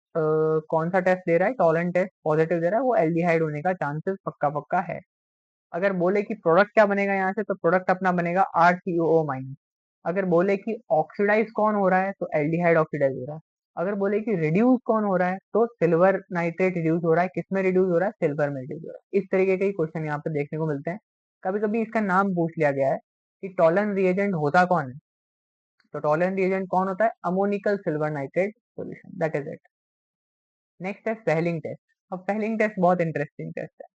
कौन सा टेस्ट दे रहा है, टॉलन टेस्ट पॉजिटिव दे रहा है, वो एल्डिहाइड होने का चांसेस पक्का पक्का है। अगर बोले कि प्रोडक्ट क्या बनेगा यहाँ से, तो प्रोडक्ट अपना बनेगा RCOO-। अगर बोले कि ऑक्सीडाइज कौन हो रहा है, तो एल्डिहाइड ऑक्सीडाइज हो रहा है। अगर बोले कि रिड्यूस कौन हो रहा है, तो सिल्वर नाइट्रेट रिड्यूस हो रहा है, किसमें रिड्यूस हो रहा है, सिल्वर में रिड्यूस हो रहा है। इस तरीके के क्वेश्चन यहाँ पे देखने को मिलते हैं। कभी कभी इसका नाम पूछ लिया गया है कि टॉलन रिएजेंट होता कौन है, तो टॉलन रिएजेंट कौन होता है, ammoniacal silver nitrate solution, that is it. Next है फेलिंग टेस्ट। अब फेलिंग टेस्ट बहुत इंटरेस्टिंग टेस्ट है।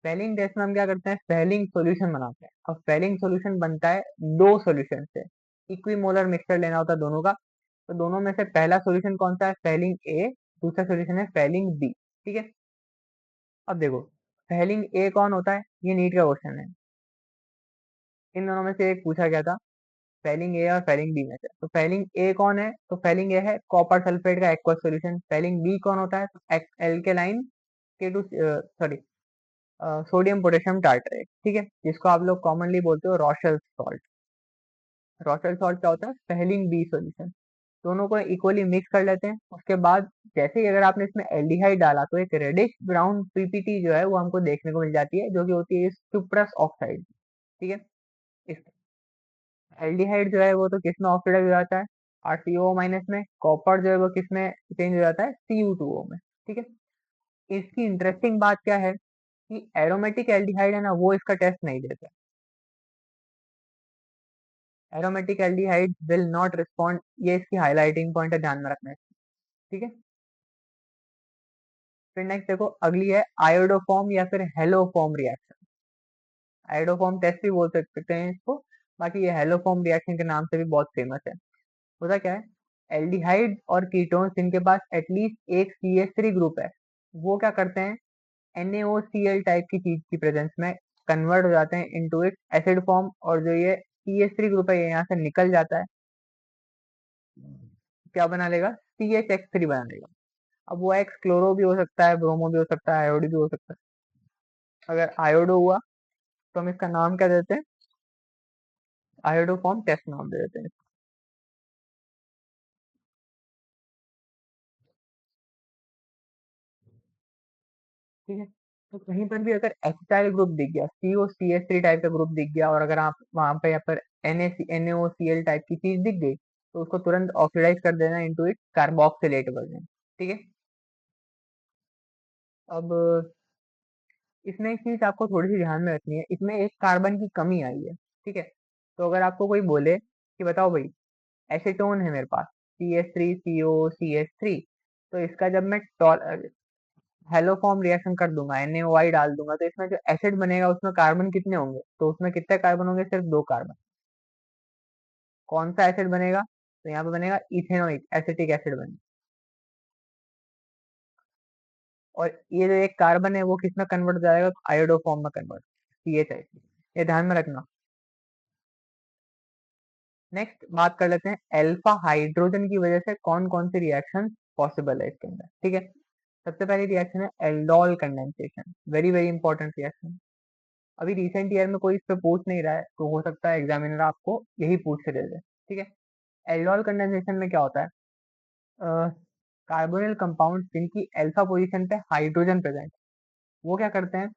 फेलिंग टेस्ट में हम क्या करते हैं, फेलिंग सॉल्यूशन बनाते हैं। अब फेलिंग सॉल्यूशन बनता है दो सॉल्यूशन से, इक्विमोलर मिक्सचर लेना होता है दोनों का। तो दोनों में से पहला सॉल्यूशन कौन सा है, फेलिंग ए, दूसरा सॉल्यूशन है फेलिंग बी, ठीक है। अब देखो, फेलिंग ए कौन होता है, ये नीट का क्वेश्चन है। इन दोनों में से एक पूछा गया था, फेलिंग ए और फेलिंग बी में से। तो फेलिंग ए कौन है, तो फेलिंग ए है कॉपर सल्फेट का एक्वस सॉल्यूशन। फेलिंग बी कौन होता है, तो alkaline K2, sorry, sodium potassium tartrate, ठीक है, जिसको आप लोग कॉमनली बोलते हो रॉशल सॉल्ट। रॉशल सॉल्ट क्या होता है, फेलिंग बी सॉल्यूशन। दोनों को इक्वली मिक्स कर लेते हैं। उसके बाद जैसे ही अगर आपने इसमें एल्डिहाइड डाला, तो एक रेडिश ब्राउन PPT जो है वो हमको देखने को मिल जाती है, जो कि होती है सुप्रस ऑक्साइड, ठीक है। इस एल्डिहाइड जो है वो तो किस में ऑक्सीडाइज हो जाता है, RCOO- में। कॉपर जो है वो किस में चेंज हो जाता है, Cu2O में, ठीक है। इसकी इंटरेस्टिंग बात क्या है कि एरोमेटिक एल्डिहाइड है ना, वो इसका टेस्ट नहीं देते। Aromatic aldehyde will not respond, ये इसकी हाईलाइटिंग पॉइंट है, ध्यान में रखना है, ठीक है। फिर नेक्स्ट देखो, अगली है आयोडोफॉर्म या फिर हेलोफॉर्म रिएक्शन। आयोडोफॉर्म टेस्ट भी बोल सकते हैं इसको, बाकी ये हेलोफॉर्म रिएक्शन के नाम से भी बहुत फेमस है। होता क्या है, एल्डिहाइड और कीटोन्स जिनके पास एटलीस्ट एक CH3 ग्रुप है, वो क्या करते हैं, NaOCl टाइप की चीज की प्रेजेंस में कन्वर्ट हो जाते हैं इनटू इट्स एसिड फॉर्म, और जो ये CH3 ग्रुप है ये यहाँ से निकल जाता है, क्या बना लेगा, CHX3 बना लेगा। अब वो एक्स क्लोरो भी हो सकता है, ब्रोमो भी हो सकता है, आयोडो भी हो सकता है। अगर आयोडो हुआ तो हम इसका नाम क्या देते हैं, आयोडो फॉर्म टेस्ट नाम दे देते हैं, ठीक है। तो कहीं पर भी अगर एसिटाइल ग्रुप दिख गया, COCH3 टाइप का ग्रुप दिख गया, और अगर आप वहां पे यहाँ पर NaCl टाइप की चीज दिख गई, तो उसको तुरंत ऑक्सीडाइज कर देना इनटू इट कार्बोक्सिलेट वर्जन, ठीक है। अब इसमें एक चीज आपको थोड़ी सी ध्यान में रखनी है, इसमें एक कार्बन की कमी आई है। ठीक है, तो अगर आपको कोई बोले कि बताओ भाई एसीटोन है मेरे पास, CH3COCH3, तो इसका जब मैं हेलो फॉर्म रिएक्शन कर दूंगा, NaOI डाल दूंगा, तो इसमें जो एसिड बनेगा उसमें कार्बन कितने होंगे, तो उसमें कितने कार्बन होंगे, सिर्फ 2 कार्बन। कौन सा एसिड बनेगा, तो यहाँ पे बनेगा इथेनोइक एसिटिक एसिड बनेगा। और ये जो एक कार्बन है वो किस में कन्वर्ट हो जाएगा, आयोडो फॉर्म में कन्वर्ट, CH, ये ध्यान में रखना। नेक्स्ट बात कर लेते हैं अल्फा हाइड्रोजन की वजह से कौन कौन सी रिएक्शन पॉसिबल है इसके अंदर। ठीक है, सबसे पहली रिएक्शन है aldol condensation, very very important reaction. अभी रिसेंट ईयर में कोई इस पे पूछ नहीं रहा है, तो हो सकता है एग्जामिनर आपको यही पूछ से दे दे। ठीक है, एल्डोल कंडेंसेशन में क्या होता है, कार्बोनिल कंपाउंड जिनकी अल्फा पोजीशन पे हाइड्रोजन प्रेजेंट, वो क्या करते हैं,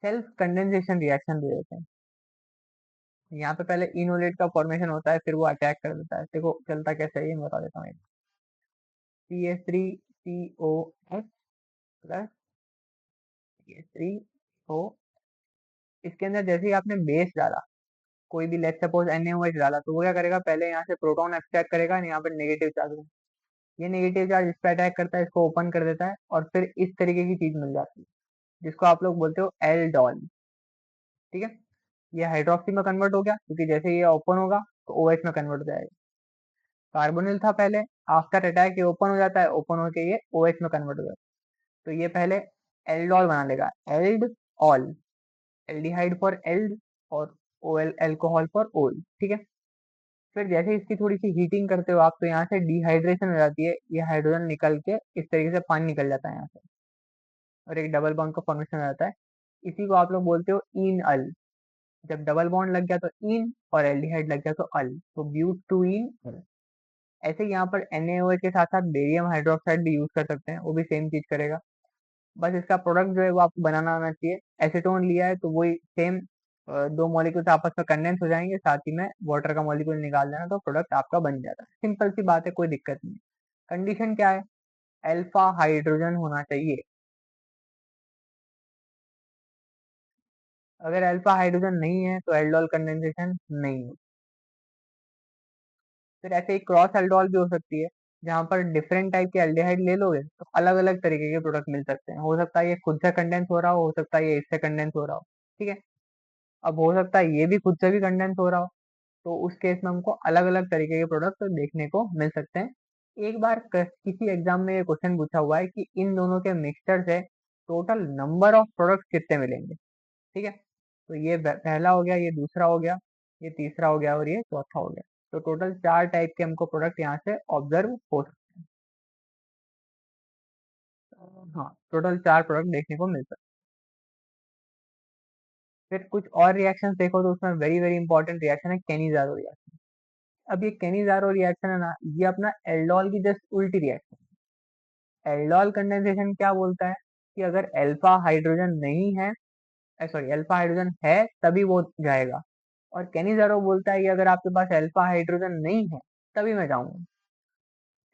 सेल्फ कंडेंसेशन रिएक्शन दे देते हैं। यहाँ पे पहले इनोलेट का फॉर्मेशन होता है, फिर वो अटैक कर देता है। देखो चलता कैसे है ये मैं बता देता हूँ। CH3COH प्लस CH3O, इसके अंदर जैसे ही आपने बेस डाला, कोई भी लेट सपोज NaOH डाला, तो वो क्या करेगा, पहले यहाँ से प्रोटॉन एक्सट्रैक्ट करेगा, यहाँ पर नेगेटिव चार्ज है। ये नेगेटिव चार्ज इस पर अटैक करता है, इसको ओपन कर देता है, और फिर इस तरीके की चीज मिल जाती है जिसको आप लोग बोलते हो एल्डोल। ठीक है, ये हाइड्रोक्सी में कन्वर्ट हो गया, क्योंकि जैसे ये ओपन होगा तो OH में कन्वर्ट हो जाएगा। कार्बोनिल था पहले, आफ्टर अटैक ये ओपन हो जाता है, ओपन होके ये OH में कन्वर्ट हो जाता है। तो ये पहले एल्डोल बना लेगा, ald ol, aldehyde for ald, और OL एल्कोहल फॉर ओल। ठीक है, फिर जैसे इसकी थोड़ी सी हीटिंग करते हो आप, तो यहाँ से डिहाइड्रेशन हो जाती है, ये हाइड्रोजन निकल के इस तरीके से पानी निकल जाता है यहाँ से, और एक डबल बॉन्ड का फॉर्मेशन हो जाता है। इसी को आप लोग बोलते हो इन अल। जब डबल बॉन्ड लग गया तो इन, और एल्डिहाइड लग गया तो अल, तो ब्यूटूइन अल। ऐसे ही यहाँ पर NaOH के साथ साथ बेरियम हाइड्रोक्साइड भी यूज कर सकते हैं, वो भी सेम चीज करेगा। बस इसका प्रोडक्ट जो है वो आपको बनाना आना चाहिए। एसीटोन लिया है तो वही सेम, दो मॉलिक्यूल्स आपस में कंडेंस हो जाएंगे, साथ ही में वाटर का मॉलिक्यूल निकाल देना, तो प्रोडक्ट आपका बन जाता है। सिंपल सी बात है, कोई दिक्कत नहीं। कंडीशन क्या है, अल्फा हाइड्रोजन होना चाहिए। अगर अल्फा हाइड्रोजन नहीं है तो एल्डोल कंडेंसेशन नहीं हो। फिर ऐसे ही क्रॉस एल्डोल भी हो सकती है, जहाँ पर डिफरेंट टाइप के एल्डिहाइड ले लोगे तो अलग अलग तरीके के प्रोडक्ट मिल सकते हैं। हो सकता है ये खुद से कंडेंस हो सकता है ये इससे कंडेंस हो रहा हो। ठीक है, अब हो सकता है ये भी खुद से भी कंडेंस हो रहा हो, तो उस केस में हमको अलग अलग तरीके के प्रोडक्ट देखने को मिल सकते हैं। एक बार किसी एग्जाम में ये क्वेश्चन पूछा हुआ है कि इन दोनों के मिक्सचर से टोटल नंबर ऑफ प्रोडक्ट कितने मिलेंगे। ठीक है, तो ये पहला हो गया, ये दूसरा हो गया, ये तीसरा हो गया, और ये चौथा हो गया। तो टोटल 4 टाइप के हमको प्रोडक्ट यहाँ से ऑब्जर्व हो सकते हैं। हाँ, टोटल 4 प्रोडक्ट देखने को मिल सकते हैं। फिर कुछ और रिएक्शन देखो तो उसमें वेरी वेरी इंपॉर्टेंट रिएक्शन है कैनिजारो रिएक्शन। अब ये कैनिजारो रिएक्शन है ना, ये अपना एल्डोल की जस्ट उल्टी रिएक्शन। एल्डोल कंडेंसेशन क्या बोलता है कि अगर अल्फा हाइड्रोजन नहीं है, सॉरी अल्फा हाइड्रोजन है तभी वो जाएगा। और कैनिजारो बोलता है कि अगर आपके पास अल्फा हाइड्रोजन नहीं है तभी मैं जाऊंगा।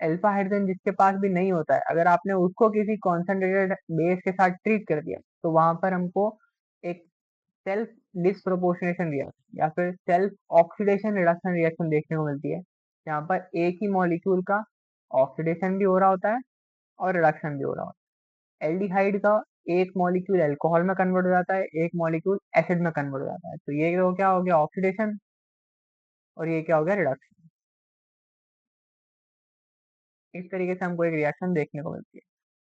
अल्फा हाइड्रोजन जिसके पास भी नहीं होता है, अगर आपने उसको किसी कॉन्सेंट्रेटेड बेस के साथ ट्रीट कर दिया, तो वहां पर हमको एक सेल्फ डिसप्रोपोर्शनेशन रिएक्शन या फिर सेल्फ ऑक्सीडेशन रिडक्शन रिएक्शन देखने को मिलती है, जहाँ पर एक ही मॉलिक्यूल का ऑक्सीडेशन भी हो रहा होता है और रिडक्शन भी हो रहा होता है। एल्डिहाइड का एक मॉलिक्यूल अल्कोहल में कन्वर्ट हो जाता है, एक मॉलिक्यूल एसिड में कन्वर्ट हो जाता है, तो ये तो क्या हो गया ऑक्सीडेशन, और ये क्या हो गया रिडक्शन। इस तरीके से हमको एक रिएक्शन देखने को मिलती है।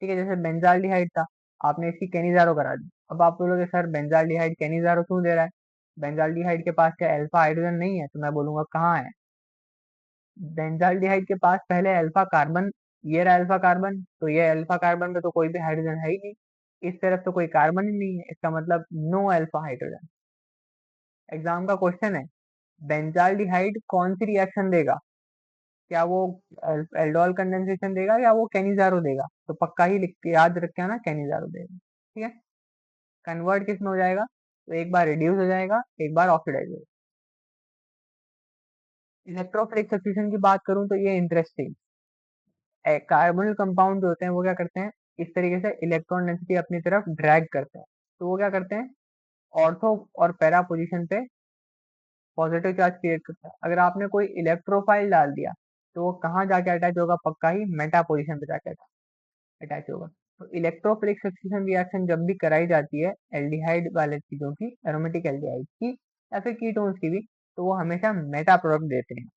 ठीक है, जैसे बेंजाल्डिहाइड था, आपने इसकी कैनिजारो करा दी। अब आप बोलोगे सर बेंजाल्डिहाइड कैनिजारो क्यों दे रहा है, बेंजाल्डिहाइड के पास क्या अल्फा हाइड्रोजन नहीं है, तो मैं बोलूंगा कहाँ है। बेंजाल्डिहाइड के पास पहले अल्फा कार्बन, ये रहा अल्फा कार्बन, तो ये अल्फा कार्बन पे तो कोई भी हाइड्रोजन है ही नहीं, इस तरफ तो कोई कार्बन ही नहीं है, इसका मतलब नो अल्फा हाइड्रोजन। एग्जाम का क्वेश्चन है, बेंजाल्डिहाइड कौन सी रिएक्शन देगा, क्या वो एल्डोल कंडेंसेशन देगा या वो कैनिजारो देगा, तो पक्का ही लिख के याद रख के आना कैनिजारो देगा। ठीक है, कन्वर्ट किस में हो जाएगा, तो एक बार रिड्यूस हो जाएगा, एक बार ऑक्सीडाइज हो जाएगा। इलेक्ट्रोफिलिक सब्स्टिट्यूशन की बात करूं तो ये इंटरेस्टिंग, कार्बोनिल कंपाउंड जो होते हैं वो क्या करते हैं, इस तरीके से इलेक्ट्रॉन डेंसिटी अपनी तरफ ड्रैग करते हैं। तो वो क्या करते हैं, ऑर्थो और पैरा पोजीशन पे पॉजिटिव चार्ज क्रिएट करता है। अगर आपने कोई इलेक्ट्रोफाइल डाल दिया तो वो कहाँ जाके अटैच होगा, पक्का ही मेटा पोजीशन पे जाके अटैच होगा। तो इलेक्ट्रोफिलिक सब्स्टिट्यूशन रिएक्शन जब भी कराई जाती है एल्डिहाइड वाले चीजों की, एरोमेटिक एल्डिहाइड की या फिर कीटोन्स की भी, तो वो हमेशा मेटा प्रोडक्ट देते हैं,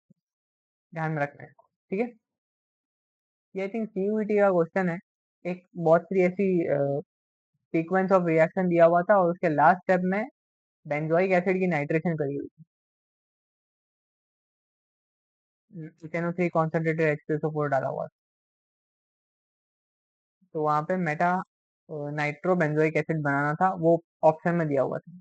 ध्यान में रखना है। ठीक है, ये आई थिंक सीयूईटी का क्वेश्चन है। एक बहुत सी ऐसी सीक्वेंस ऑफ रिएक्शन दिया हुआ था और उसके लास्ट स्टेप में बेंजोइक एसिड की नाइट्रेशन करी हुई थी, इथेनो 3 कॉन्सेंट्रेटेड H2SO4 डाला हुआ था। तो वहां पे मेटा नाइट्रो बेंजोइक एसिड बनाना था, वो ऑप्शन में दिया हुआ था।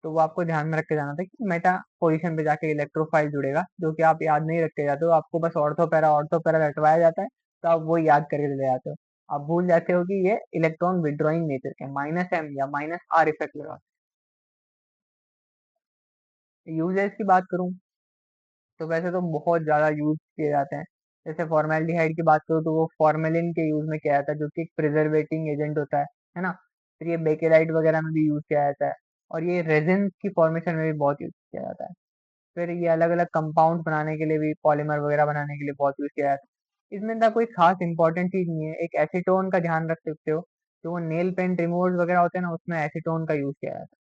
तो वो आपको ध्यान में रख के जाना था कि मेटा पोजीशन पे जाके इलेक्ट्रोफाइल जुड़ेगा, जो कि आप याद नहीं रख के जाते हो। आपको बस ऑर्थो पैरा रटवाया जाता है, तो आप वो याद करके ले जाते हो। आप भूल जाते हो कि ये इलेक्ट्रॉन विड्रॉइंग नेचर के, -m या -r इफेक्ट लगा। यूजेस की बात करूं तो वैसे तो बहुत ज्यादा यूज किए जाते हैं। जैसे फॉर्मेल्डिहाइड की बात करूँ तो वो फॉर्मेलिन के यूज में किया जाता है, जो कि एक प्रिजर्वेटिंग एजेंट होता है ना। फिर ये बेकेलाइट वगैरह में भी यूज किया जाता है, और ये रेजिन की फॉर्मेशन में भी बहुत यूज किया जाता है। फिर ये अलग अलग कंपाउंड बनाने के लिए भी, पॉलीमर वगैरह बनाने के लिए बहुत यूज किया जाता है। इसमें ना कोई खास इंपॉर्टेंट चीज नहीं है। एक एसीटोन का ध्यान रख सकते हो, जो वो नेल पेंट रिमूवर्स वगैरह होते हैं ना, उसमें एसीटोन का यूज किया जाता है।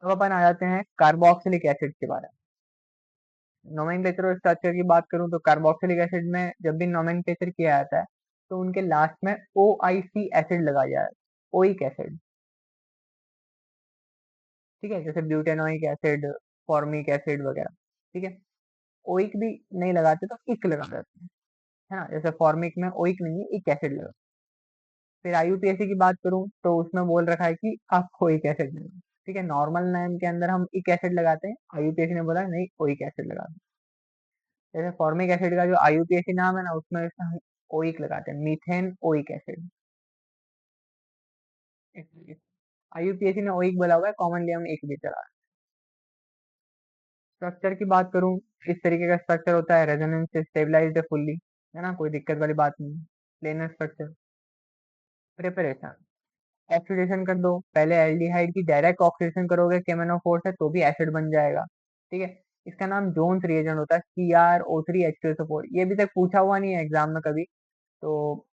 अब अपन आ जाते हैं कार्बोक्सिलिक एसिड के बारे में। नोमेनक्लेचर और स्ट्रक्चर की बात करूं तो कार्बोक्सिलिक एसिड में जब भी नोमेनक्लेचर किया जाता है तो उनके लास्ट में OIC एसिड लगाया जाता है, ओइक एसिड। ठीक है, जैसे ब्यूटेनोइक एसिड, फॉर्मिक एसिड वगैरह। ठीक है, ओइक भी नहीं लगाते तो इक लगा देते हैं, है ना। जैसे फॉर्मिक में ओइक नहीं है, इक एसिड लगा। फिर IUPAC की बात करूं तो उसमें बोल रखा है कि आपको ओइक एसिड लगा। ठीक है, नॉर्मल नेम के अंदर हम इक एसिड लगाते हैं, IUPAC ने बोला नहीं, ओइक एसिड लगा। जैसे फॉर्मिक एसिड का जो IUPAC नाम है ना, उसमें हम ओइक लगाते हैं, मीथेन ओइक एसिड। IUPAC ने ओइक बोला हुआ है, कॉमनली हम एक भी चला। स्ट्रक्चर की बात करूं, इस तरीके का स्ट्रक्चर होता है, रेजोनेंस से स्टेबलाइज्ड है फुल्ली, है ना, कोई दिक्कत वाली बात नहीं। Planar structure. प्रिपरेशन, ऑक्सीडेशन कर दो। पहले एल्डिहाइड की डायरेक्ट ऑक्सीडेशन करोगे KMnO4 से तो भी एसिड बन जाएगा। ठीक है, इसका नाम जोन्स रिएजेंट होता है, CrO3H2SO4। ये अभी तक पूछा हुआ नहीं है एग्जाम में कभी, तो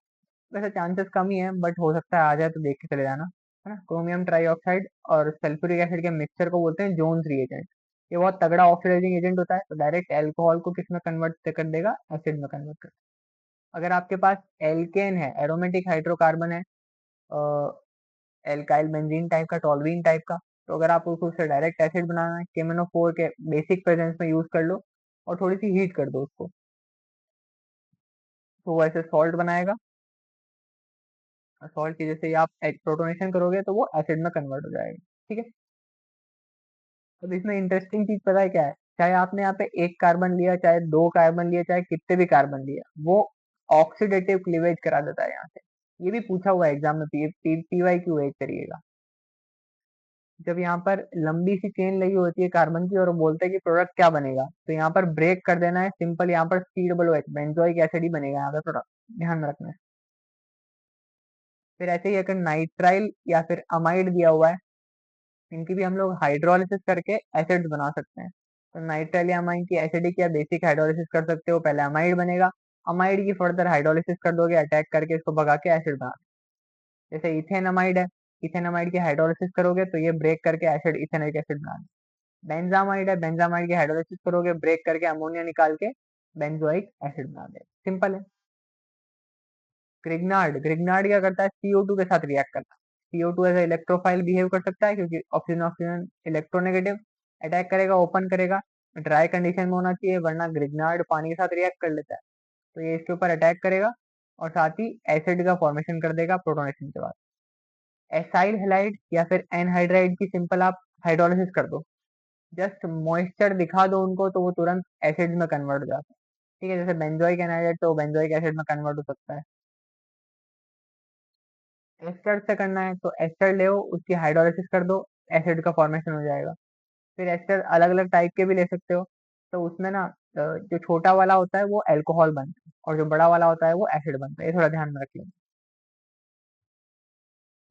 वैसे चांसेस कम ही है, बट हो सकता है आ जाए, तो देख के चले जाना, है ना। क्रोमियम ट्राईऑक्साइड और सल्फ्यूरिक एसिड के मिक्सचर को बोलते हैं जोन्स रिएजेंट। ये बहुत तगड़ा ऑक्सीडाइजिंग एजेंट होता है, तो डायरेक्ट अल्कोहल को किस में कन्वर्ट कर देगा, एसिड में कन्वर्ट कर। अगर आपके पास एल्केन है, एरोमेटिक हाइड्रोकार्बन है, एल्काइल बेंजीन टाइप का, टॉलवीन टाइप का, तो अगर आपको उससे डायरेक्ट एसिड बनाना है, KMnO4 के बेसिक प्रेजेंस में यूज कर लो और थोड़ी सी हीट कर दो उसको, तो वो ऐसे सॉल्ट बनाएगा। सॉल्ट की जैसे ही आप प्रोटोनेशन करोगे तो वो एसिड में कन्वर्ट हो जाएगा। ठीक है, अब इसमें इंटरेस्टिंग चीज पता है क्या है, चाहे आपने यहाँ पे एक कार्बन लिया, चाहे दो कार्बन लिया, चाहे कितने भी कार्बन लिया, वो ऑक्सीडेटिव क्लीवेज करा देता है यहाँ से। ये भी पूछा हुआ है एग्जाम में, PYQ एक तरीके। जब यहाँ पर लंबी सी चेन लगी होती है कार्बन की और वो बोलते हैं कि प्रोडक्ट क्या बनेगा, तो यहाँ पर ब्रेक कर देना है सिंपल, यहाँ पर COOH बेंजोइक एसिड ही बनेगा यहाँ पे प्रोडक्ट, ध्यान में रखना है। फिर ऐसे ही अगर नाइट्राइल या फिर अमाइड दिया हुआ है, इनकी भी हम लोग हाइड्रोलिसिस करके एसिड बना सकते हैं। तो नाइट्राइल या अमाइड की एसिडिक या बेसिक हाइड्रोलिसिस कर सकते हो, पहले अमाइड बनेगा, अमाइड की फर्दर हाइड्रोलिसिस कर दोगे, अटैक करके इसको भगा के एसिड बना। जैसे इथेनमाइड है, इथेनमाइड की हाइड्रोलिसिस करोगे तो ये ब्रेक करके एसिड, इथेनॉइक एसिड बना। बेंजामाइड है, बेंजामाइड की हाइड्रोलिसिस करोगे, ब्रेक करके अमोनिया निकाल के बेंजोइक एसिड बना दे, सिंपल है। ग्रिग्नार्ड, ग्रिग्नार्ड क्या करता है, CO2 के साथ रिएक्ट करता है। CO2 एज इलेक्ट्रोफाइल बिहेव कर सकता है, क्योंकि ऑक्सीजन ऑक्सीजन इलेक्ट्रोनेगेटिव, अटैक करेगा, ओपन करेगा। ड्राई कंडीशन में होना चाहिए, वरना ग्रिग्नार्ड पानी के साथ रिएक्ट कर लेता है, तो ये इसके ऊपर अटैक करेगा और साथ ही एसिड का फॉर्मेशन कर देगा प्रोटोनेशन के बाद। एसाइल हेलाइड या फिर एनहाइड्राइड की सिंपल आप हाइड्रोलिसिस कर दो, जस्ट मॉइस्चर दिखा दो उनको, तो वो तुरंत एसिड में कन्वर्ट हो जाता है। ठीक है, जैसे बेंजोइक एनाइड तो बेंजोइक एसिड में कन्वर्ट हो सकता है। एस्टर से करना है तो एस्टर ले, उसकी हाइड्रोलिसिस कर दो, एसिड का फॉर्मेशन हो जाएगा। फिर एस्टर अलग अलग टाइप के भी ले सकते हो, तो उसमें ना जो छोटा वाला होता है वो अल्कोहल बनता है और जो बड़ा वाला होता है वो एसिड बनता है, ये थोड़ा ध्यान में रख लेना।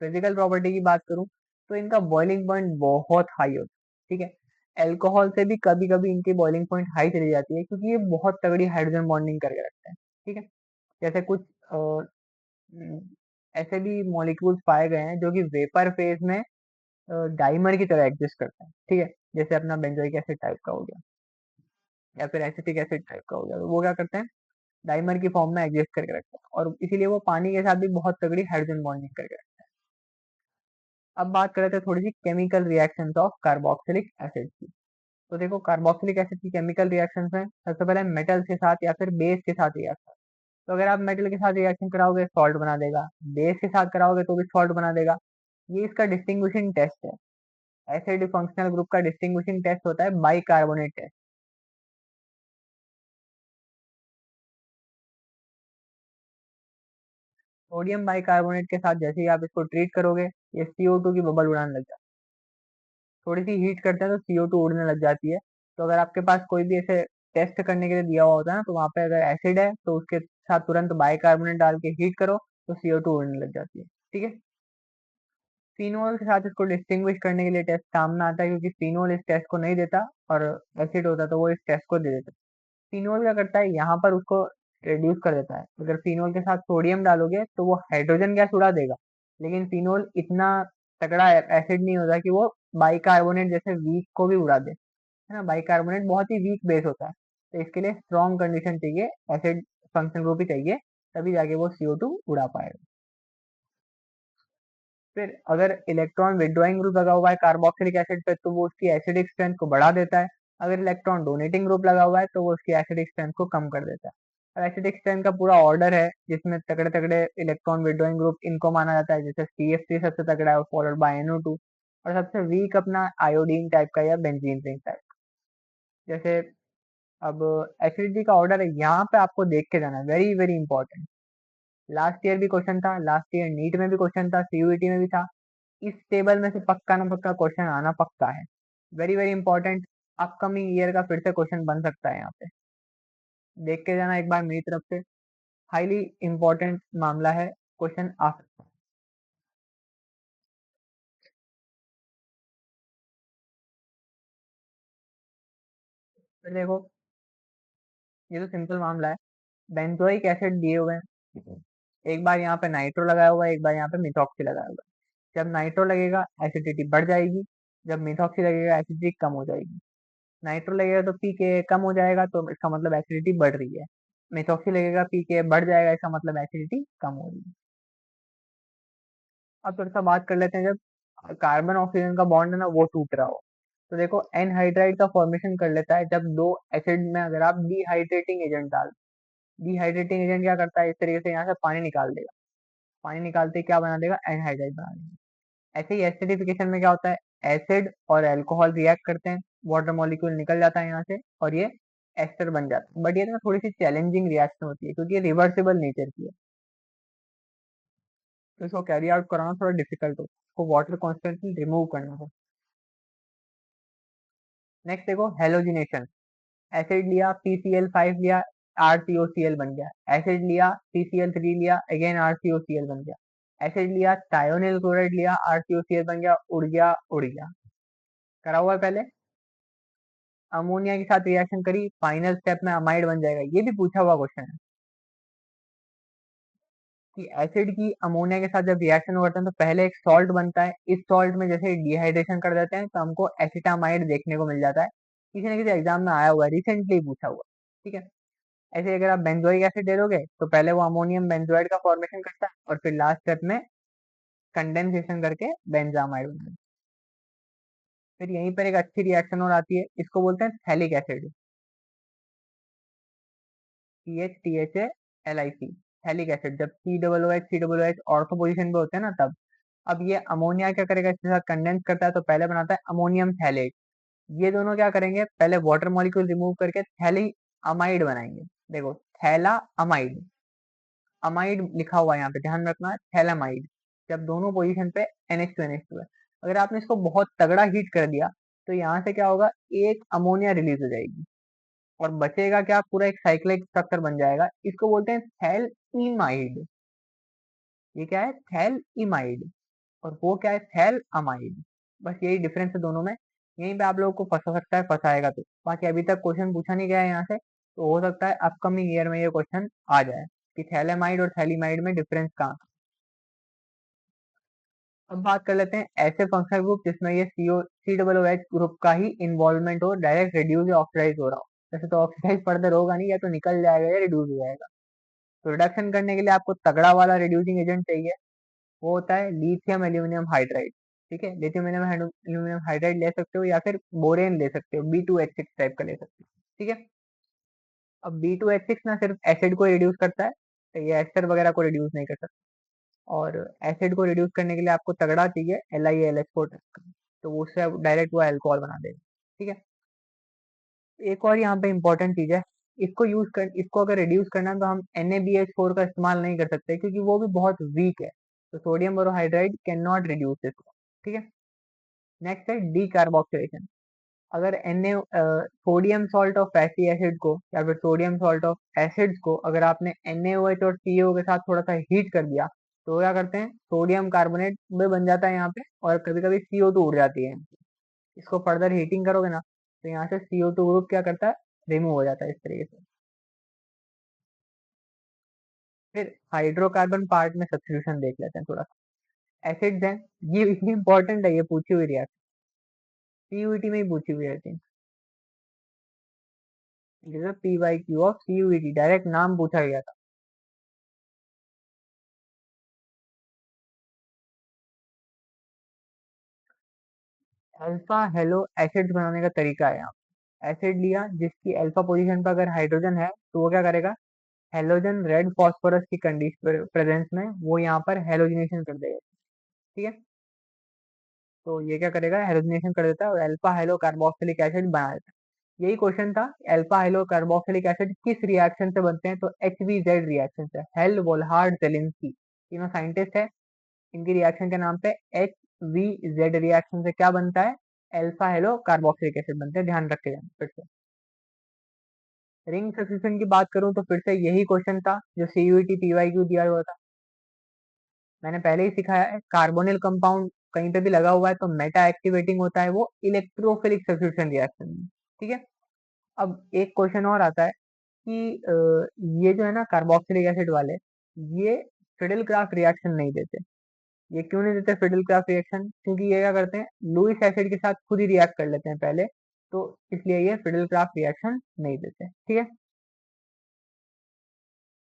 फिजिकल प्रॉपर्टी की बात करूं तो इनका बॉइलिंग पॉइंट बहुत हाई होता है, ठीक है। अल्कोहल से भी कभी कभी इनकी बॉइलिंग पॉइंट हाई चली जाती है क्योंकि ये बहुत तगड़ी हाइड्रोजन बॉन्डिंग करके रखते हैं, ठीक है। जैसे कुछ न, ऐसे भी मॉलिक्यूल्स पाए गए हैं जो कि वेपर फेज में डाइमर की तरह एग्जिस्ट करते हैं, ठीक है। जैसे अपना बेंजोइक एसिड टाइप का हो गया या फिर एसिटिक एसिड टाइप का हो गया, तो वो क्या करते हैं, डाइमर की फॉर्म में एग्जिस्ट करके रखते हैं और इसीलिए वो पानी के साथ भी बहुत तगड़ी हाइड्रोजन बॉन्डिंग करके रखते हैं। अब बात कर रहे थे थोड़ी सी chemical reactions of carboxylic acid की। तो देखो कार्बोक्सिलिक एसिड की केमिकल रिएक्शंस में सबसे पहले मेटल्स के साथ या फिर बेस के साथ रिएक्शन। तो अगर आप मेटल के साथ रिएक्शन कराओगे सॉल्ट बना देगा, बेस के साथ कराओगे तो भी सॉल्ट बना देगा। ये इसका डिस्टिंग्विशिंग टेस्ट है। एसिड फंक्शनल ग्रुप का डिस्टिंग्विशिंग टेस्ट होता है बाइकार्बोनेट टेस्ट। सोडियम बाइकार्बोनेट के साथ जैसे ही आप इसको ट्रीट करोगे ये CO2 की बबल उड़ाने लग जाती है। थोड़ी सी हीट करते हैं तो CO2 उड़ने लग जाती है। तो अगर आपके पास कोई भी ऐसे टेस्ट करने के लिए दिया हुआ होता है ना, तो वहां पे अगर एसिड है तो उसके साथ तुरंत बाइकार्बोनेट डाल के हीट करो तो CO2 उड़ने लग जाती है, ठीक है। फिनोल के साथ इसको डिस्टिंग्विश करने के लिए टेस्ट काम में आता है क्योंकि फिनोल इस टेस्ट को नहीं देता और एसिड होता तो वो इस टेस्ट को दे देता। फिनोल क्या करता है, यहाँ पर उसको रिड्यूस कर देता है। अगर फिनोल के साथ सोडियम डालोगे तो वो हाइड्रोजन गैस उड़ा देगा, लेकिन फिनोल इतना तगड़ा एसिड नहीं होता कि वो बाइकार्बोनेट जैसे वीक को भी उड़ा दे, है ना। बाइकार्बोनेट बहुत ही वीक बेस होता है, तो इसके लिए स्ट्रॉन्ग कंडीशन चाहिए, एसिड फंक्शनल ग्रुप ही चाहिए, तभी जाके वो CO2 उड़ा पाएगा। फिर अगर इलेक्ट्रॉन विड्रॉइंग ग्रुप लगा हुआ है कार्बोक्सिलिक एसिड पे तो वो उसकी एसिडिक स्ट्रेंथ को बढ़ा देता है। अगर इलेक्ट्रॉन डोनेटिंग ग्रुप लगा हुआ है तो वो उसकी एसिडिक स्ट्रेंथ को कम कर देता है। और एसिडिक स्ट्रेंथ का पूरा ऑर्डर है जिसमें तगड़े तगड़े इलेक्ट्रॉन विड्रॉइंग ग्रुप इनको माना जाता है, जैसे CH3 सबसे तगड़ा है फॉलोड बाय NO2, और सबसे वीक अपना आयोडीन टाइप का या बेंजीन रिंग टाइप। जैसे अब एसिडिटी का ऑर्डर है, यहाँ पे आपको देख के जाना है, very very important. Last year भी क्वेश्चन था, लास्ट ईयर नीट में भी क्वेश्चन था, CUET में भी था। इस टेबल में से पक्का ना पक्का क्वेश्चन आना पक्का है, very very important. Upcoming year का फिर से क्वेश्चन बन सकता है यहाँ पे, देख के जाना एक बार मेरी तरफ से। हाईली इंपॉर्टेंट मामला है, क्वेश्चन आ सकता है। फिर देखो ये तो सिंपल मामला है, बेंजोइक एसिड दिए हुए हैं, एक बार यहाँ पे नाइट्रो लगाया हुआ है, एक बार यहाँ पे मिथॉक्सी लगाया हुआ है। जब नाइट्रो लगेगा एसिडिटी बढ़ जाएगी, जब मिथॉक्सी लगेगा एसिडिटी कम हो जाएगी। नाइट्रो लगेगा तो पीके कम हो जाएगा तो इसका मतलब एसिडिटी बढ़ रही है। मिथॉक्सी लगेगा पीके बढ़ जाएगा, इसका मतलब एसिडिटी कम हो रही है। अब थोड़ा सा बात कर लेते हैं, जब कार्बन ऑक्सीजन का बॉन्ड है ना वो टूट रहा हो, तो देखो एनहाइड्राइड का फॉर्मेशन कर लेता है जब दो एसिड में अगर आप डिहाइड्रेटिंग एजेंट डाल। डिहाइड्रेटिंग एजेंट क्या करता है, इस तरीके से यहाँ से पानी निकाल देगा, पानी निकालते ही क्या बना देगा, एनहाइड्राइड बना देगा। ऐसे ही एसिडिफिकेशन में क्या होता है, एसिड और अल्कोहल रिएक्ट करते हैं, वाटर मॉलिक्यूल निकल जाता है यहाँ से और ये एस्टर बन जाता है। बट ये ना थोड़ी सी चैलेंजिंग रिएक्शन होती है क्योंकि ये रिवर्सिबल नेचर की है, तो इसको कैरी आउट कराना थोड़ा डिफिकल्ट होता है, इसको वाटर कॉन्स्टेंटली रिमूव करना होता है। नेक्स्ट देखो हेलोजिनेशन। एसिड लिया PCl5 लिया, RCOCl बन गया। एसिड लिया CCl3 लिया, अगेन RCOCl बन गया। एसिड लिया थायोनिल क्लोराइड लिया, RCOCl बन गया, उड़ गया उड़ गया। करा हुआ है पहले। अमोनिया के साथ रिएक्शन करी, फाइनल स्टेप में अमाइड बन जाएगा, ये भी पूछा हुआ क्वेश्चन है कि एसिड की अमोनिया के साथ जब रिएक्शन करते हैं तो पहले एक सॉल्ट बनता है, इस सॉल्ट में जैसे डिहाइड्रेशन कर देते हैं तो हमको एसिटामाइड देखने को मिल जाता है। किसी न किसी एग्जाम में आया हुआ है, रिसेंटली पूछा हुआ है, ठीक है। ऐसे अगर आप बेंजोइक एसिड दे दोगे तो पहले वो अमोनियम बेंजोइड का फॉर्मेशन करता है और फिर लास्ट स्टेप में कंडेंसेशन करके बेंजामाइड बनाता है। फिर यहीं पर एक अच्छी रिएक्शन और आती है, इसको बोलते हैं phthalic acid. CH2HALIC, phthalic acid. जब COOH ऑर्थो पोजीशन पे होते हैं ना तब। अब ये अमोनिया क्या करेगा, इसके साथ कंडेंस करता है तो पहले बनाता है अमोनियम थैलेट। ये दोनों क्या करेंगे, पहले वाटर मॉलिक्यूल रिमूव करके थैली अमाइड बनाएंगे। देखो थैला अमाइड, अमाइड लिखा हुआ है यहाँ पे, ध्यान रखना है थैलामाइड। जब दोनों पोजीशन पे NH2 है, अगर आपने इसको बहुत तगड़ा हीट कर दिया तो यहाँ से क्या होगा, एक अमोनिया रिलीज हो जाएगी, और बचेगा क्या, पूरा एक साइक्लिक स्ट्रक्चर बन जाएगा। इसको बोलते हैं थैलइमाइड। ये क्या है, थैलइमाइड, और वो क्या है, थैलअमाइड। बस यही डिफरेंस है दोनों में। यहीं पे आप लोगों को फंसा सकता है, फंसाएगा तो। बाकी अभी तक क्वेश्चन पूछा नहीं गया है यहाँ से, तो हो सकता है अपकमिंग ईयर में ये क्वेश्चन आ जाए कि थैलेमाइड और थैलीमाइड में डिफरेंस कहाँ। अब बात कर लेते हैं ऐसे फंक्शनल ग्रुप जिसमें ये COOH ग्रुप का ही इन्वॉल्वमेंट हो, डायरेक्ट रिड्यूस या ऑक्सीडाइज हो रहा हो। वैसे तो ऑक्सीडाइज फर्दर होगा नहीं, या तो निकल जाएगा या रिड्यूस हो जाएगा। तो रिडक्शन करने के लिए आपको तगड़ा वाला रिड्यूसिंग एजेंट चाहिए, वो होता है लिथियम एल्यूमिनियम हाइड्राइड। ठीक है, लिथियम एल्यूमिनियम हाइड्राइड ले सकते हो, या फिर बोरेन ले सकते हो, B2H6 टाइप का ले सकते हो। ठीक है, अब B2H6 ना सिर्फ एसिड को रिड्यूस करता है, तो ये एस्टर वगैरह को रिड्यूस नहीं कर सकता। और एसिड को रिड्यूस करने के लिए आपको तगड़ा चाहिए LiAlH4 टाइप का, तो वो उससे डायरेक्ट वो अल्कोहल बना देगा। ठीक है, एक और यहाँ पे इंपॉर्टेंट चीज है, इसको अगर रिड्यूस करना है तो हम NaBH4 का इस्तेमाल नहीं कर सकते, क्योंकि वो भी बहुत वीक है। तो sodium borohydride can not reduce इसको। ठीक है, नेक्स्ट है डी कार्बोक्सिलेशन। अगर sodium salt of fatty acid को, या फिर सोडियम सॉल्ट ऑफ एसिड्स को अगर आपने NaOH और CaO के साथ थोड़ा सा हीट कर दिया, तो क्या करते हैं, सोडियम कार्बोनेट में बन जाता है यहाँ पे, और कभी कभी CO2 उड़ जाती है। इसको फर्दर हीटिंग करोगे ना, तो यहाँ से CO2 ग्रुप क्या करता है, रिमूव हो जाता है इस तरीके से। फिर हाइड्रोकार्बन पार्ट में सब्स्टिट्यूशन देख लेते हैं थोड़ा सा। एसिड्स हैं, ये इंपॉर्टेंट है, ये पूछी हुई रिएक्शन, CUET में ही पूछी हुई है। जैसे PYQ ऑफ CUET, डायरेक्ट नाम पूछा गया था। अल्फा हेलो एसिड बनाने का तरीका है यहाँ। एसिड लिया जिसकी अल्फा पोजीशन पर अगर हाइड्रोजन है, तो वो क्या करेगा, हेलोजन रेड फॉस्फोरस की कंडीशन प्रेजेंस में वो यहाँ पर हेलोजिनेशन कर देगा। ठीक है, तो ये क्या करेगा, हेलोजिनेशन कर देता है और अल्फा हेलो कार्बोक्सिलिक एसिड बना देता है। यही क्वेश्चन था, अल्फा हेलो कार्बोक्सिलिक एसिड किस रिएक्शन से बनते हैं, तो HVZ रिएक्शन से। हेल वोल्हार्ड जेलिंस्की तीनों साइंटिस्ट है, इनकी रिएक्शन के नाम पे HVZ रिएक्शन से क्या बनता है, अल्फा हेलो कार्बोक्सिलिक एसिड बनते हैं। ध्यान रख के जाना फिर से। रिंग सब्स्टिट्यूशन की बात करूं तो फिर से यही क्वेश्चन था जो CUET PYQ दिया हुआ था। मैंने पहले ही सिखाया है, कार्बोनिल कंपाउंड कहीं पे भी लगा हुआ है तो मेटा एक्टिवेटिंग होता है वो इलेक्ट्रोफिलिक सब्स्टिट्यूशन रिएक्शन में। ठीक है, अब एक क्वेश्चन और आता है कि ये जो है ना कार्बोक्सिलिक एसिड वाले, ये फिडेलक्राफ्ट रिएक्शन नहीं देते। ये क्यों नहीं देते फिडेलक्राफ्ट रिएक्शन, क्योंकि ये क्या करते हैं, लुईस एसिड के साथ खुद ही रिएक्ट कर लेते हैं पहले, तो इसलिए ये फिडेलक्राफ्ट रिएक्शन नहीं देते। ठीक है,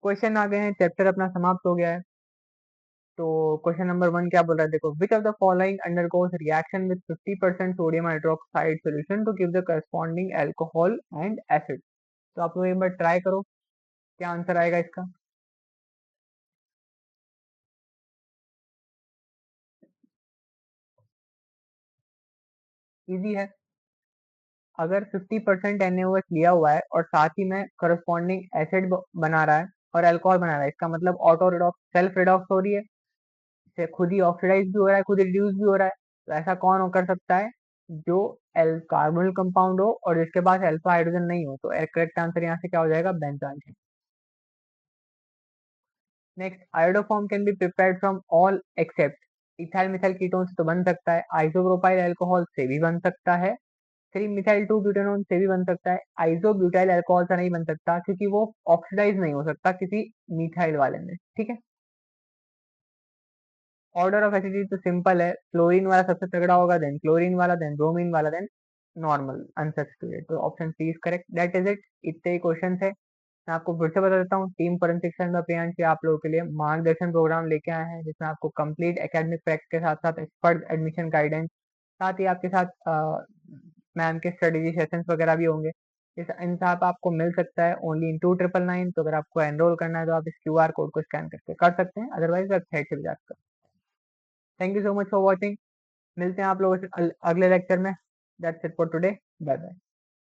क्वेश्चन आ गए हैं, चैप्टर अपना समाप्त हो गया है। तो क्वेश्चन नंबर 1 क्या बोल रहा है, देखो, which of the following undergoes reaction with 50% sodium hydroxide solution to give the corresponding alcohol and acid. तो आप लोग एक बार ट्राई करो, क्या आंसर आएगा इसका। इजी है, अगर 50% NaOH लिया हुआ है और साथ ही में करस्पॉन्डिंग एसिड बना रहा है और अल्कोहल बना रहा है, इसका मतलब ऑटो रिडॉक्स, सेल्फ रिडॉक्स हो रही है, से खुद ही ऑक्सीडाइज भी हो रहा है, खुद रिड्यूस भी हो रहा है। तो ऐसा कौन कर सकता है, जो एल कार्बोनिल कंपाउंड हो और जिसके पास अल्फा हाइड्रोजन नहीं हो। तो करेक्ट आंसर यहाँ से क्या हो जाएगा, benzoyl. Next, iodoform can be prepared from all except ethyl methyl ketone से तो बन सकता है, आइसोप्रोपाइल अल्कोहल से भी बन सकता है, 3 मिथाइल 2 ब्यूटेनॉन से भी बन सकता है, आइसोब्यूटाइल अल्कोहल से नहीं बन सकता क्योंकि वो ऑक्सीडाइज नहीं हो सकता किसी मिथाइल वाले में। ठीक है, ऑर्डर ऑफ एसिडिटी तो सिंपल है, क्लोरीन वाला सबसे तगड़ा होगा, देन क्लोरीन वाला, देन ब्रोमीन वाला, देन नॉर्मल अनसब्स्टिट्यूटेड। तो option C is correct, that is it. इतने ही क्वेश्चन है। मैं आपको फिर से बता देता हूँ, टीम फोरेंसिक साइंस में प्रियांश आप लोगों के लिए मार्गदर्शन प्रोग्राम लेके आए हैं, जिसमें आपको कंप्लीट एकेडमिक फैक्ट के साथ साथ एक्सपर्ट एडमिशन गाइडेंस, साथ ही आपके साथ मैम के स्ट्रेटेजी सेशंस वगैरह भी होंगे। इस इनसे आपको मिल सकता है ओनली इन 2999। तो अगर आपको एनरोल करना है तो आप इस QR कोड को स्कैन करके कर सकते हैं, अदरवाइज वेबसाइट से भी जाकर। Thank you so much for watching. मिलते हैं आप लोगों से अगले लेक्चर में। That's it for today, bye bye.